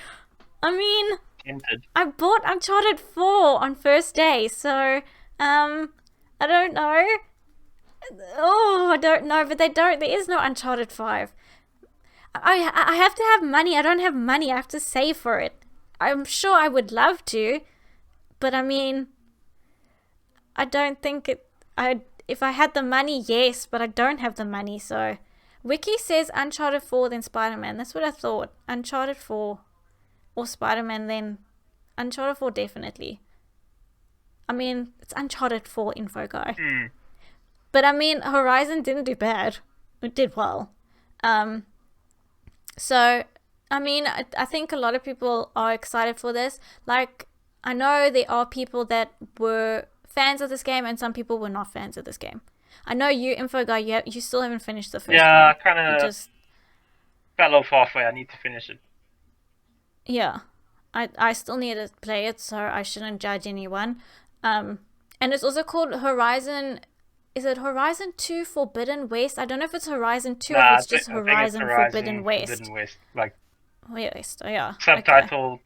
I mean, tempted. I bought Uncharted 4 on first day, so, I don't know. Oh, I don't know, but there is no Uncharted 5. I have to have money. I don't have money. I have to save for it. I'm sure I would love to, but I mean, I don't think if I had the money, yes, but I don't have the money, so. Wiki says Uncharted 4 then Spider-Man. That's what I thought. Uncharted 4 or Spider-Man then. Uncharted 4 definitely. I mean, it's Uncharted 4 info guy. But I mean, Horizon didn't do bad. It did well. Um, so, I mean, I think a lot of people are excited for this. Like, I know there are people that were fans of this game and some people were not fans of this game. I know you, Info Guy, you still haven't finished the first Yeah, I one. kind You of just, fell off halfway. I need to finish it. yeah. I still need to play it, so I shouldn't judge anyone. And it's also called Horizon. Is it Horizon 2 Forbidden West? I don't know if it's Horizon 2 or if Nah, it's just I think it's Horizon Forbidden Horizon West. Forbidden West. Like, West, oh, yeah. Okay. subtitle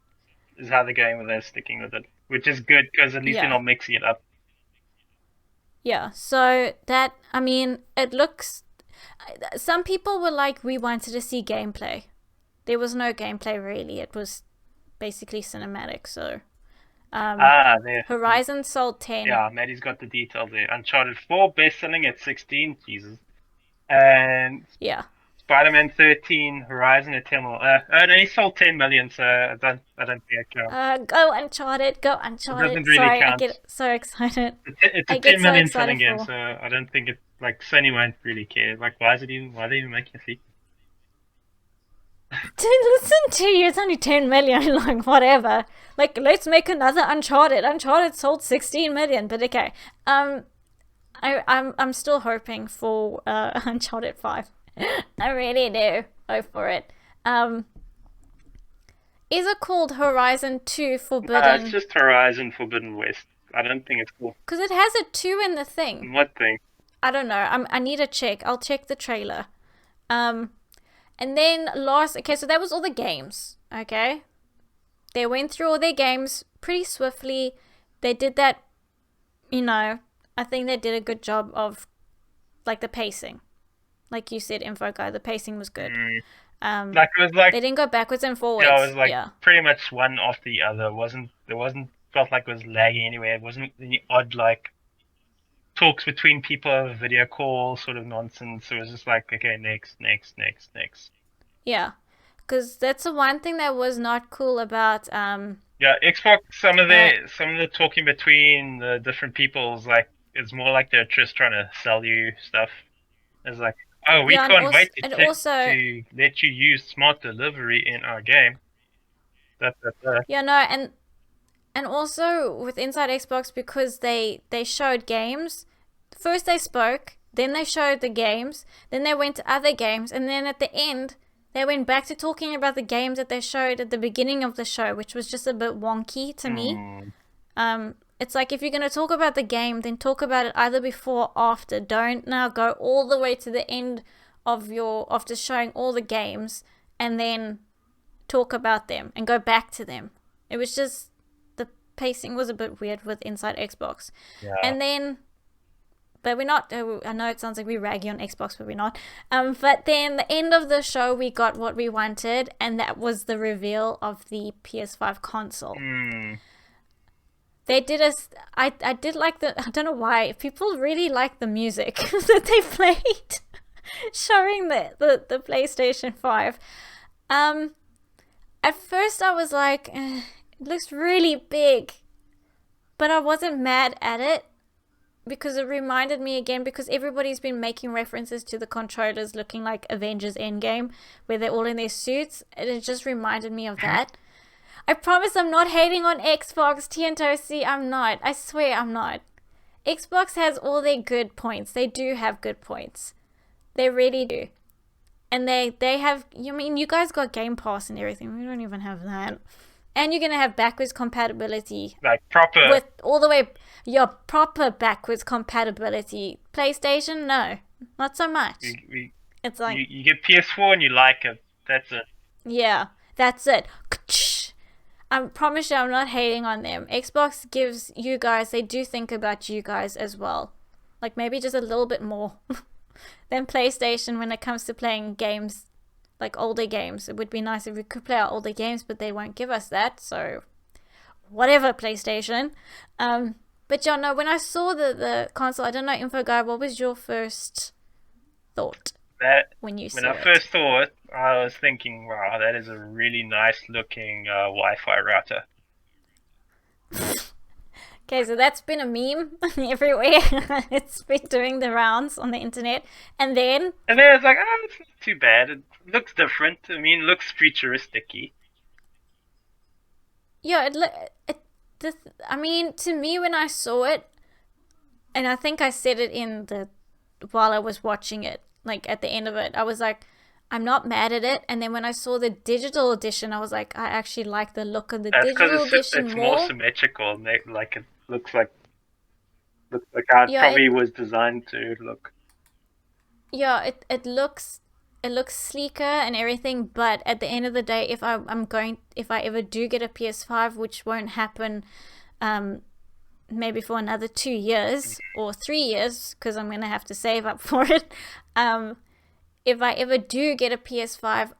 is how they're going with it, sticking with it, which is good because at least they're Yeah. not mixing it up. Yeah. So that, I mean, it looks. Some people were like, we wanted to see gameplay. There was no gameplay really. It was basically cinematic. So, There. Horizon sold 10. Yeah, Maddie's got the details there. Uncharted 4 best-selling at 16, Jesus. And Yeah. Spider-Man 13, Horizon Eternal. It only sold 10 million, so I don't think it counts. Go Uncharted, go It doesn't Uncharted. really Sorry, I count. get so excited. It's a I get 10 so million selling excited game, for. so I don't think it, like, Sony won't really care. Like, why are they even making a sequel? Listen to you, it's only 10 million, like whatever. Like, let's make another Uncharted. Uncharted sold 16 million, but okay. I'm still hoping for Uncharted 5. I really do. Hope for it. Is it called Horizon 2 It's Forbidden? just Horizon Forbidden West. I don't think it's cool. Because it has a 2 in the thing. What thing? I don't know. I need to check. I'll check the trailer. Um, and then okay, so that was all the games. Okay, they went through all their games pretty swiftly. They did that, I think they did a good job of, like, the pacing. Like you said, Info Guy, the pacing was good. Like, it was like, They didn't go backwards and forwards. yeah, it was like Yeah. pretty much one after the other. It wasn't felt like it was lagging anywhere. It wasn't any odd, like, talks between people over video call sort of nonsense. It was just like, okay, next, next, next, next. Yeah. Because that's the one thing that was not cool about Yeah, Xbox. Some of uh, the talking between the different people's, like, it's more like they're just trying to sell you stuff. It's like, oh, we yeah, can't wait and also to let you use smart delivery in our game. That. yeah, no, and also with Inside Xbox, because they showed games. First they spoke, then they showed the games, then they went to other games, and then at the end they went back to talking about the games that they showed at the beginning of the show, which was just a bit wonky to me. It's like, if you're going to talk about the game, then talk about it either before or after. Don't now go all the way to the end of after showing all the games and then talk about them and go back to them. It was just, the pacing was a bit weird with Inside Xbox. Yeah. And then, but we're not, I know it sounds like we're ragging on Xbox, but we're not. But then the end of the show, we got what we wanted, and that was the reveal of the PS5 console. They did I did like I don't know why, people really like the music that they played showing the PlayStation 5. At first I was like, it looks really big, but I wasn't mad at it because it reminded me again, because everybody's been making references to the controllers looking like Avengers Endgame, where they're all in their suits, and it just reminded me of that. I promise I'm not hating on Xbox, TNTOC, I'm not. I swear I'm not. Xbox has all their good points. They do have good points. They really do. And they have, you guys got Game Pass and everything. We don't even have that. And you're going to have backwards compatibility. Like, proper. With all the way, your proper backwards compatibility. PlayStation, no. Not so much. It's like, you get PS4 and you like it. That's it. Yeah, that's it. I promise you I'm not hating on them. Xbox gives you guys, they do think about you guys as well. Like, maybe just a little bit more than PlayStation when it comes to playing games, like older games. It would be nice if we could play our older games, but they won't give us that, so whatever, PlayStation. But yeah, no, when I saw the console, I don't know, Info Guy, what was your first thought when you saw it? When I first saw it, I was thinking, wow, that is a really nice looking Wi-Fi router. Okay, so that's been a meme everywhere. It's been doing the rounds on the internet. And then, And then it's like, oh, it's not too bad. It looks different. I mean, it looks futuristic-y. yeah, it this, I mean, to me when I saw it, and I think I said it in the while I was watching it, like at the end of it, I was like, I'm not mad at it. And then when I saw the digital edition, I was like, I actually like the look of the That's because digital edition it's more more. symmetrical. And like it looks like how it Yeah, probably was designed to look. it looks sleeker and everything. But at the end of the day, if I ever do get a PS5, which won't happen, um, maybe for another 2 years or 3 years, because I'm gonna have to save up for it. Um, if I ever do get a PS5,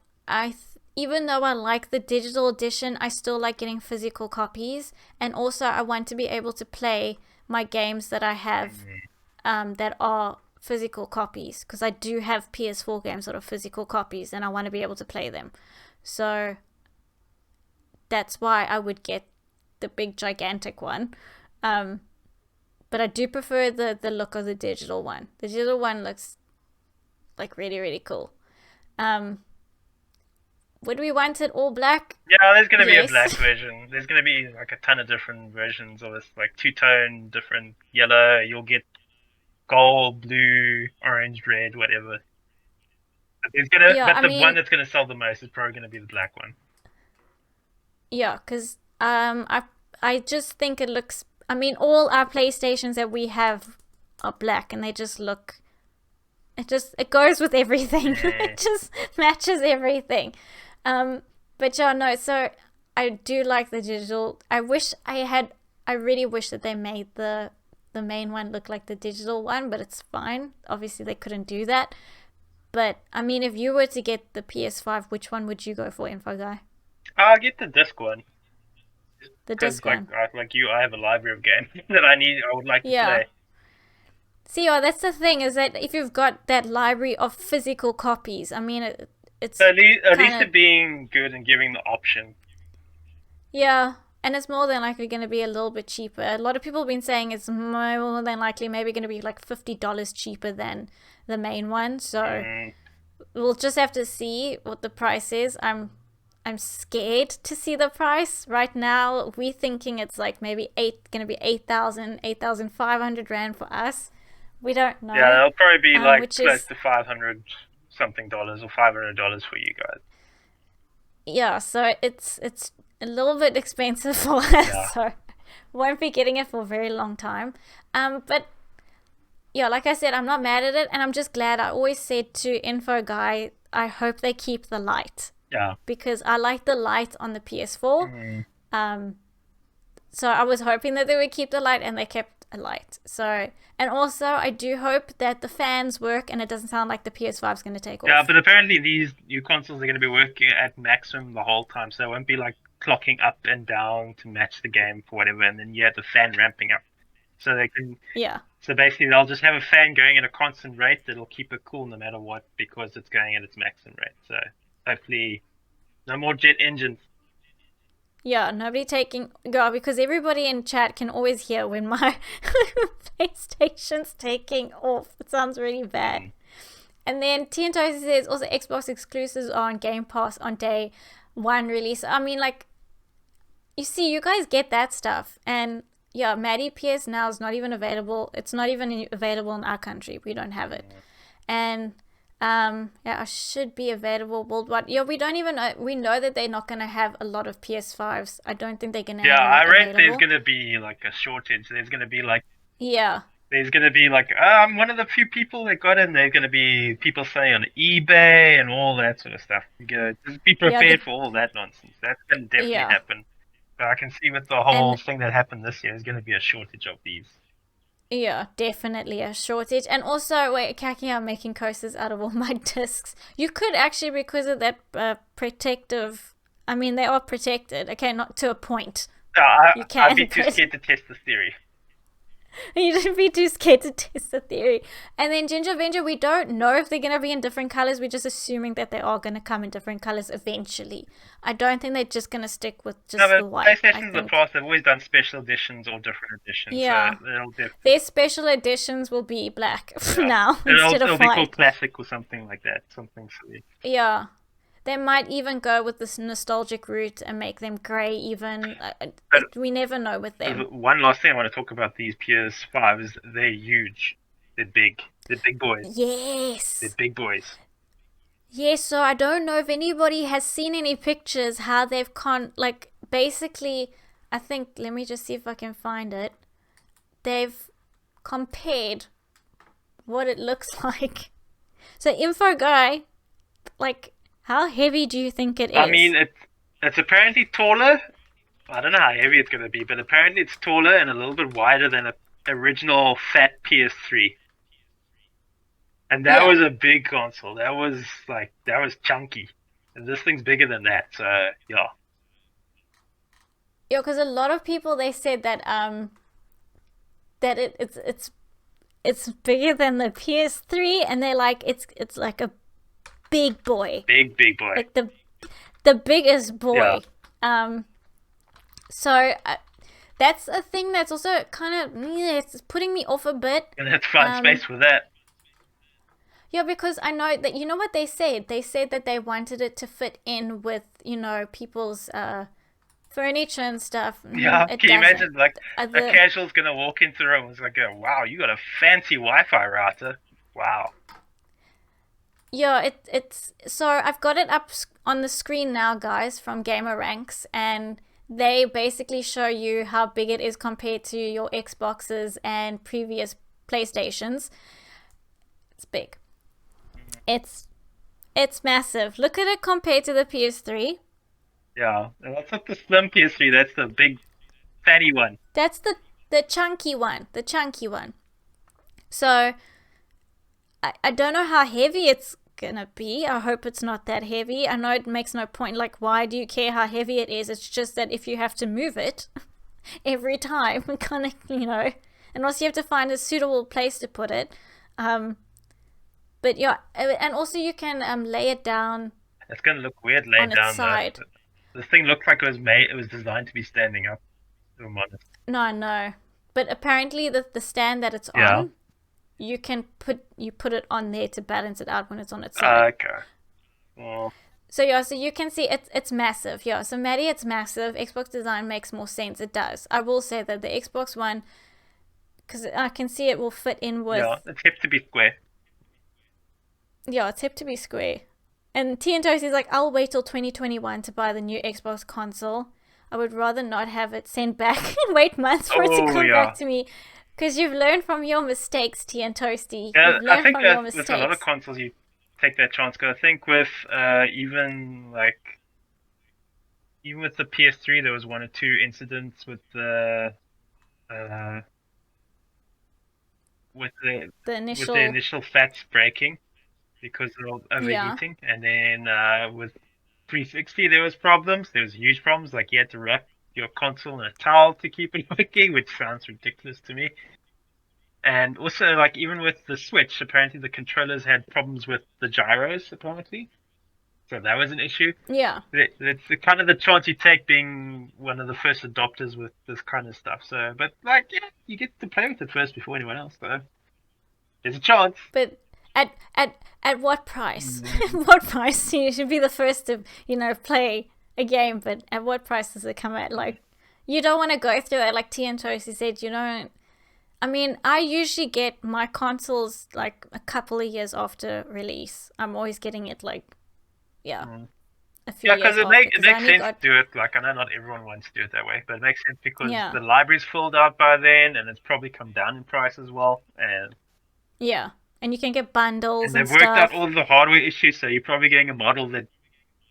even though I like the digital edition, I still like getting physical copies, and also I want to be able to play my games that I have that are physical copies, because I do have PS4 games that are physical copies, and I want to be able to play them. So that's why I would get the big gigantic one. Um, but I do prefer the look of the digital one. The digital one looks like really really cool. Um, would we want it all black? Yeah, there's gonna be a black Yes. version. There's gonna be like a ton of different versions of this, like two-tone, different yellow. You'll get gold, blue, orange, red, whatever. Yeah, But I the one mean, that's gonna sell the most is probably gonna be the black one. yeah, because I just think it looks. I mean, all our PlayStations that we have are black, and they just look. It goes with everything. Yeah. It just matches everything. Um, but yeah, no. So I do like the digital. I really wish that they made the main one look like the digital one, but it's fine. Obviously, they couldn't do that. But I mean, if you were to get the PS5, which one would you go for, Info Guy? I'll get the disc one The because disc one. like you, I have a library of games that I would like to Yeah. play. See, yeah, that's the thing is that if you've got that library of physical copies, I mean, it's So at kind least of it being good and giving the option. yeah, and it's more than likely going to be a little bit cheaper. A lot of people have been saying it's more than likely maybe going to be like $50 cheaper than the main one. So Mm, we'll just have to see what the price is. I'm scared to see the price right now. We're thinking it's like maybe going to be 8,500 rand for us. We don't know, yeah, it'll probably be like which close is to 500 something dollars or $500 for you guys. yeah. So it's a little bit expensive for Yeah. us. So won't be getting it for a very long time. But yeah, like I said, I'm not mad at it, and I'm just glad. I always said to Info Guy, I hope they keep the light Yeah. because I like the light on the PS4. Mm. Um, so I was hoping that they would keep the light, and they kept a light. So, and also I do hope that the fans work, and it doesn't sound like the PS5 is going to take Yeah, off. but apparently these new consoles are going to be working at maximum the whole time, so it won't be like clocking up and down to match the game for whatever, and then you have the fan ramping up. So they can, Yeah, so basically they'll just have a fan going at a constant rate that'll keep it cool no matter what because it's going at its maximum rate. So hopefully no more jet engines. yeah. Nobody taking go because everybody in chat can always hear when my PlayStation's taking off. It sounds really bad. Mm. And then Tiantosi says also Xbox exclusives are on Game Pass on day one release. I mean, like, you see, you guys get that stuff. And yeah, Maddie PS Now is not even available. It's not even available in our country. We don't have it. And yeah, it should be available worldwide. Yeah, we don't even know. We know that they're not going to have a lot of PS5s. I don't think they're going to Yeah, have a I lot read there's available. going to be like a shortage. Yeah. There's going to be like, I'm one of the few people that got it, and there's going to be people saying on eBay and all that sort of stuff. You gotta just be Yeah, prepared for all that nonsense. That's going to definitely yeah. happen. But I can see with the whole And thing that happened this year, there's going to be a shortage of these. yeah, definitely a shortage. And also, wait, Kaki, I'm making coasters out of all my discs. You could actually requisite that protective. I mean, they are protected. Okay, not to a point. No, You I'd can, be too but scared to test this theory. You shouldn't be too scared to test the theory. And then Ginger Avenger, we don't know if they're going to be in different colors. We're just assuming that they are going to come in different colors eventually. I don't think they're just going to stick with No, just the but white. I PlayStation in the think, past, they've always done special editions or different editions, so yeah, it'll their special editions will be black yeah, now instead it'll of be called white. classic or something like that, something silly. Yeah. They might even go with this nostalgic route and make them grey even. But We never know with them. one last thing I want to talk about these PS5 is they're huge. They're big. They're big boys. They're Yes. big boys. Yes, so I don't know if anybody has seen any pictures how they've like basically I think let me just see if I can find it. They've compared what it looks like. So info guy, like how heavy do you think it I mean, is? it's apparently taller. I don't know how heavy it's going to be, but apparently it's taller and a little bit wider than a original fat PS3. And that Yeah. was a big console. That was chunky. And this thing's bigger than that. So yeah, Yeah, because a lot of people they said that that it's bigger than the PS3 and they're like it's like a big boy. big boy. Like the biggest Yeah, boy. Um so that's a thing that's also kind of it's putting me off a bit. and it's fun Um space for that. yeah, because I know that you know what they said? They said that they wanted it to fit in with, people's furniture and stuff. Yeah, It can you doesn't. imagine like a The casual's gonna walk into the room and it's like, go, wow, you got a fancy Wi-Fi router. Wow. Yeah, it's so I've got it up on the screen now, guys, from Gamer Ranks, and they basically show you how big it is compared to your Xboxes and previous PlayStations. It's big. It's it's massive. Look at it compared to the PS3. Yeah, and that's not the slim PS3. That's the big fatty one. That's the chunky one, the chunky one. So I don't know how heavy it's gonna be. I hope it's not that heavy. I know it makes no point. Like, why do you care how heavy it is? It's just that if you have to move it every time, kind of, and also you have to find a suitable place to put it. But yeah, and also you can lay it down It's gonna look weird on laid its down though. side. The thing looked like it was designed to be standing up. To be honest. No, no. But apparently the stand that it's Yeah. on, you put it on there to balance it out when it's on its side. Okay. Well, So yeah, so you can see it's massive. Yeah, so Maddie, it's massive. Xbox design makes more sense. It does. I will say that the Xbox One, because I can see it will fit in with. yeah, it's hip to be square. Yeah, it's hip to be square. And T and Toast is like, I'll wait till 2021 to buy the new Xbox console. I would rather not have it sent back and wait months for it to Oh come yeah. back to me. Because you've learned from your mistakes, T and Toasty. Yeah, You've I learned think from your that with a lot of mistakes. consoles you take that chance. Cause I think with even with the PS3 there was one or two incidents uh with the The with the initial, initial fats breaking because of yeah, overheating, and then with 360 there was problems. There was huge problems. Like you had to wrap your console in a towel to keep it working, which sounds ridiculous to me. And also, like even with the Switch, apparently the controllers had problems with the gyros, apparently. So that was an issue. yeah. It's the kind of the chance you take being one of the first adopters with this kind of stuff. So, but like, yeah, you get to play with it first before anyone else. So there's a chance. But at what price? Mm, What price? You should be the first to play a game, but at what price does it come at? Like, you don't want to go through it. Like T and Toasty said, you don't. I mean, I usually get my consoles like a couple of years after release. I'm always getting it like, yeah, mm. a few Yeah, years because after. it Because I makes only sense to got, do it. Like I know not everyone wants to do it that way, but it makes sense because yeah, the library's filled out by then, and it's probably come down in price as well. yeah. And you can get bundles And and they've worked out stuff. all the hardware issues, so you're probably getting a model that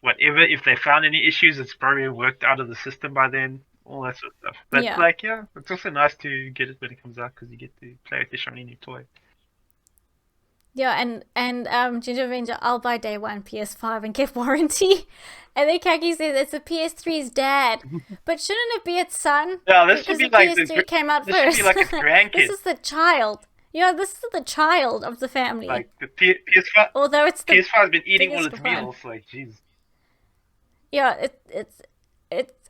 whatever, if they found any issues, it's probably worked out of the system by then, all that sort of stuff. But Yeah. like, yeah, it's also nice to get it when it comes out because you get to play with your shiny new toy. Yeah, and Ginger Avenger, I'll buy day one PS5 and get warranty. And then Kaki says it's a PS3's dad. But shouldn't it be its son? Yeah, this should Because be the like PS3 came out this should be first. like its This grandkid. is the child. Yeah, this is the child of the family. Like the PS5, Although it's the PS5 has been eating all biggest its one. meals. Like, jeez. Yeah, it's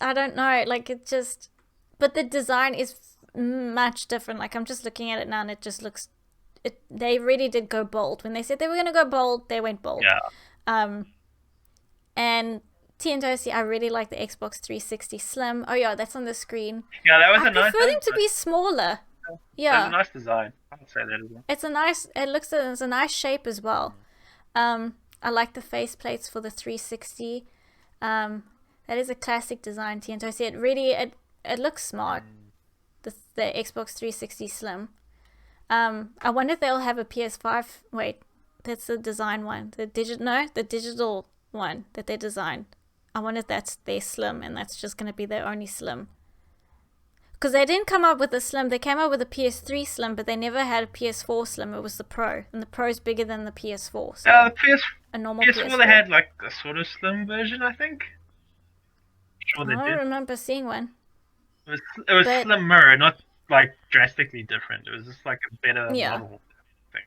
I don't know, like it just, but the design is much different. Like I'm just looking at it now and it just looks, they really did go bold. When they said they were going to go bold, they went bold. Yeah. And TNT, I really like the Xbox 360 Slim. Oh yeah, that's on the screen. Yeah, that was I a nice. prefer them to be smaller. That was a Yeah, nice design. I would say that as well. it's a nice shape as well. I like the face plates for the 360. That is a classic design, TNT. It looks smart. The Xbox 360 Slim. I wonder if they'll have a PS5. Wait, that's the design one. The digital one that they designed. I wonder if that's their Slim and that's just going to be their only Slim. Because they didn't come up with a Slim. They came up with a PS3 Slim, but they never had a PS4 Slim. It was the Pro. And the Pro's bigger than the PS4. So a normal PS4 they had like a sort of slim version, I think. Sure they I did. don't remember seeing one. It was slimmer, not like drastically different. It was just like a better model thing.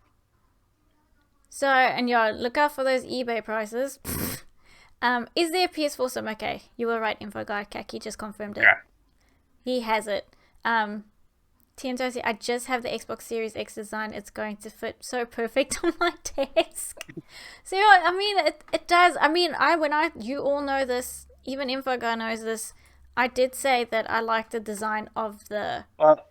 So, and yeah, look out for those eBay prices. Is there a PS4 Slim? Okay, you were right, info guy. Kaki just confirmed it. Yeah. He has it. TNT, I just have the Xbox Series X design. It's going to fit so perfect on my desk. So, yeah, I mean, it does. I mean, you all know this. Even info guy knows this. I did say that I like the design of the. Well,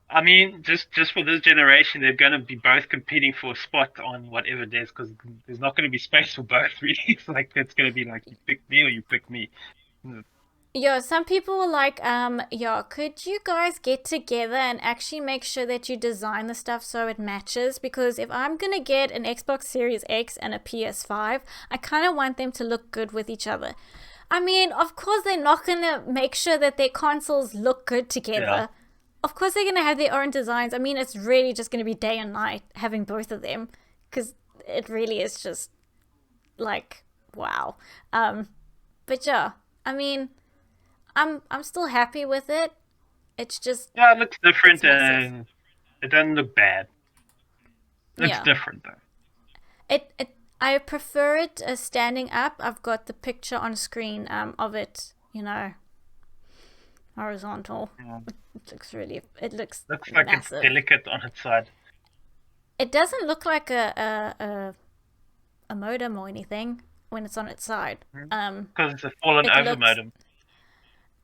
I mean, just for this generation, they're going to be both competing for a spot on whatever desk because there's not going to be space for both. Really, it's like it's going to be like you pick me or you pick me. Yeah, some people were like, could you guys get together and actually make sure that you design the stuff so it matches? Because if I'm gonna get an Xbox Series X and a PS5, I kind of want them to look good with each other. I mean, of course they're not gonna make sure that their consoles look good together. Yeah. Of course they're gonna have their own designs. I mean, it's really just gonna be day and night having both of them, because it really is just like wow. But yeah, I mean, I'm still happy with it. It's just it looks different and it doesn't look bad. It looks different though. I prefer it standing up. I've got the picture on screen of it, horizontal. Yeah. It looks like massive. It's delicate on its side. It doesn't look like a modem or anything when it's on its side. Because it's a fallen over modem.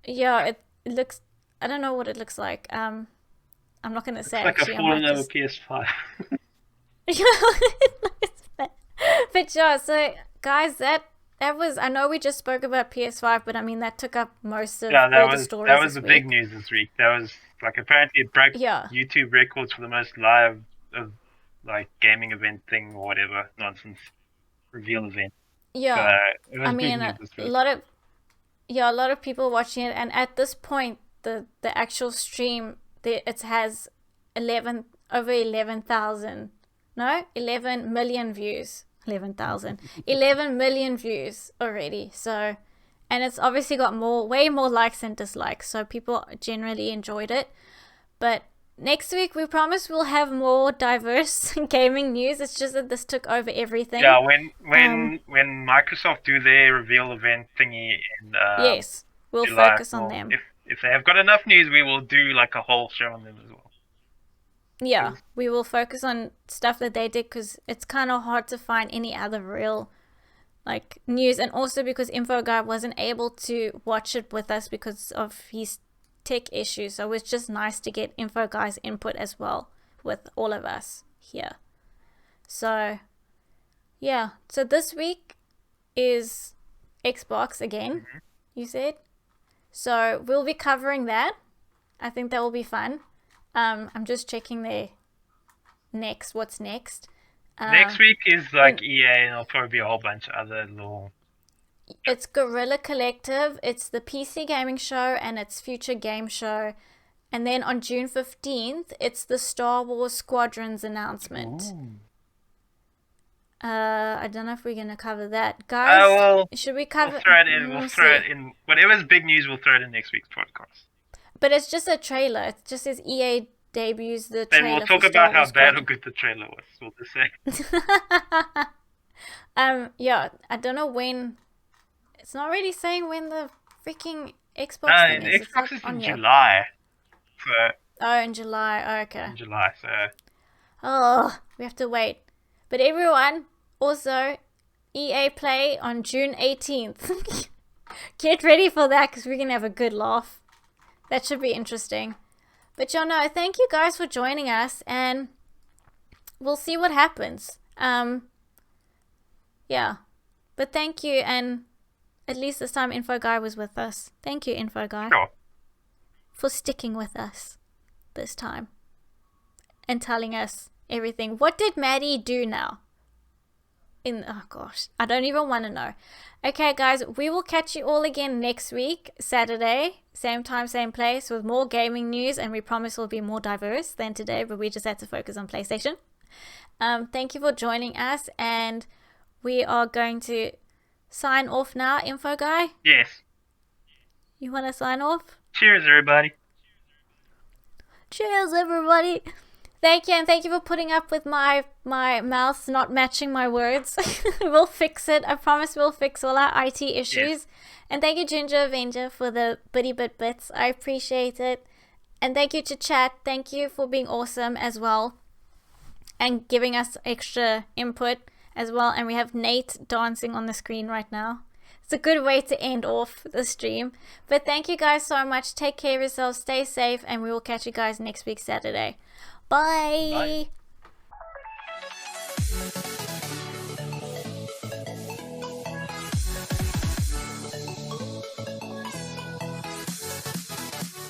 Yeah, it looks. I don't know what it looks like. I'm not gonna say. It's like actually, a fallen over PS5. But yeah, so guys, that was. I know we just spoke about PS5, but I mean that took up most of all the stories. That was the big news this week. That was like apparently it broke YouTube records for the most live like gaming event thing or whatever nonsense reveal event. Yeah, so it was big news this week. a lot of people watching it, and at this point, the actual stream, it has 11 million views. 11 million views already. So, and it's obviously got way more likes than dislikes. So people generally enjoyed it. But next week, we promise we'll have more diverse gaming news. It's just that this took over everything. Yeah, when Microsoft do their reveal event thingy in yes, we'll focus on them. If they have got enough news, we will do like a whole show on them as well. Yeah, we will focus on stuff that they did because it's kind of hard to find any other real like news, and also because Info Guy wasn't able to watch it with us because of his tech issues. So it's just nice to get Info Guy's input as well with all of us here. So yeah, so this week is Xbox again, you said. So we'll be covering that. I think that will be fun. I'm just checking what's next. Next week is like EA, and there'll probably be a whole bunch of other little. It's Guerrilla Collective, it's the PC Gaming Show, and it's Future Game Show. And then on June 15th, it's the Star Wars Squadrons announcement. Ooh. I don't know if we're gonna cover that, guys. Well, should we cover? We'll throw it in. We'll throw it in. Whatever's big news, we'll throw it in next week's podcast. But it's just a trailer. It just says EA debuts the trailer. Then we'll talk about how bad or good the trailer was. We'll just say. Yeah, I don't know when. It's not really saying when the freaking Xbox thing is. Xbox is in July. So. Oh, in July. Oh, okay. In July, so. Oh, we have to wait. But everyone, also, EA Play on June 18th. Get ready for that because we're going to have a good laugh. That should be interesting. But no, thank you guys for joining us, and we'll see what happens. Yeah. But thank you, and at least this time Info Guy was with us. Thank you, Info Guy. Sure. For sticking with us this time. And telling us everything. What did Maddie do now? Oh gosh, I don't even want to know. Okay guys, we will catch you all again next week, Saturday, same time, same place, with more gaming news, and we promise we'll be more diverse than today, but we just had to focus on PlayStation. Thank you for joining us, and we are going to sign off now. Info Guy? Yes. You want to sign off? Cheers, everybody. Cheers, everybody. Thank you, and thank you for putting up with my mouth not matching my words. We'll fix it. I promise we'll fix all our IT issues. Yes. And thank you, Ginger Avenger, for the bitty bits. I appreciate it. And thank you to chat. Thank you for being awesome as well. And giving us extra input as well. And we have Nate dancing on the screen right now. It's a good way to end off the stream. But thank you guys so much. Take care of yourselves. Stay safe. And we will catch you guys next week, Saturday. Bye. Bye.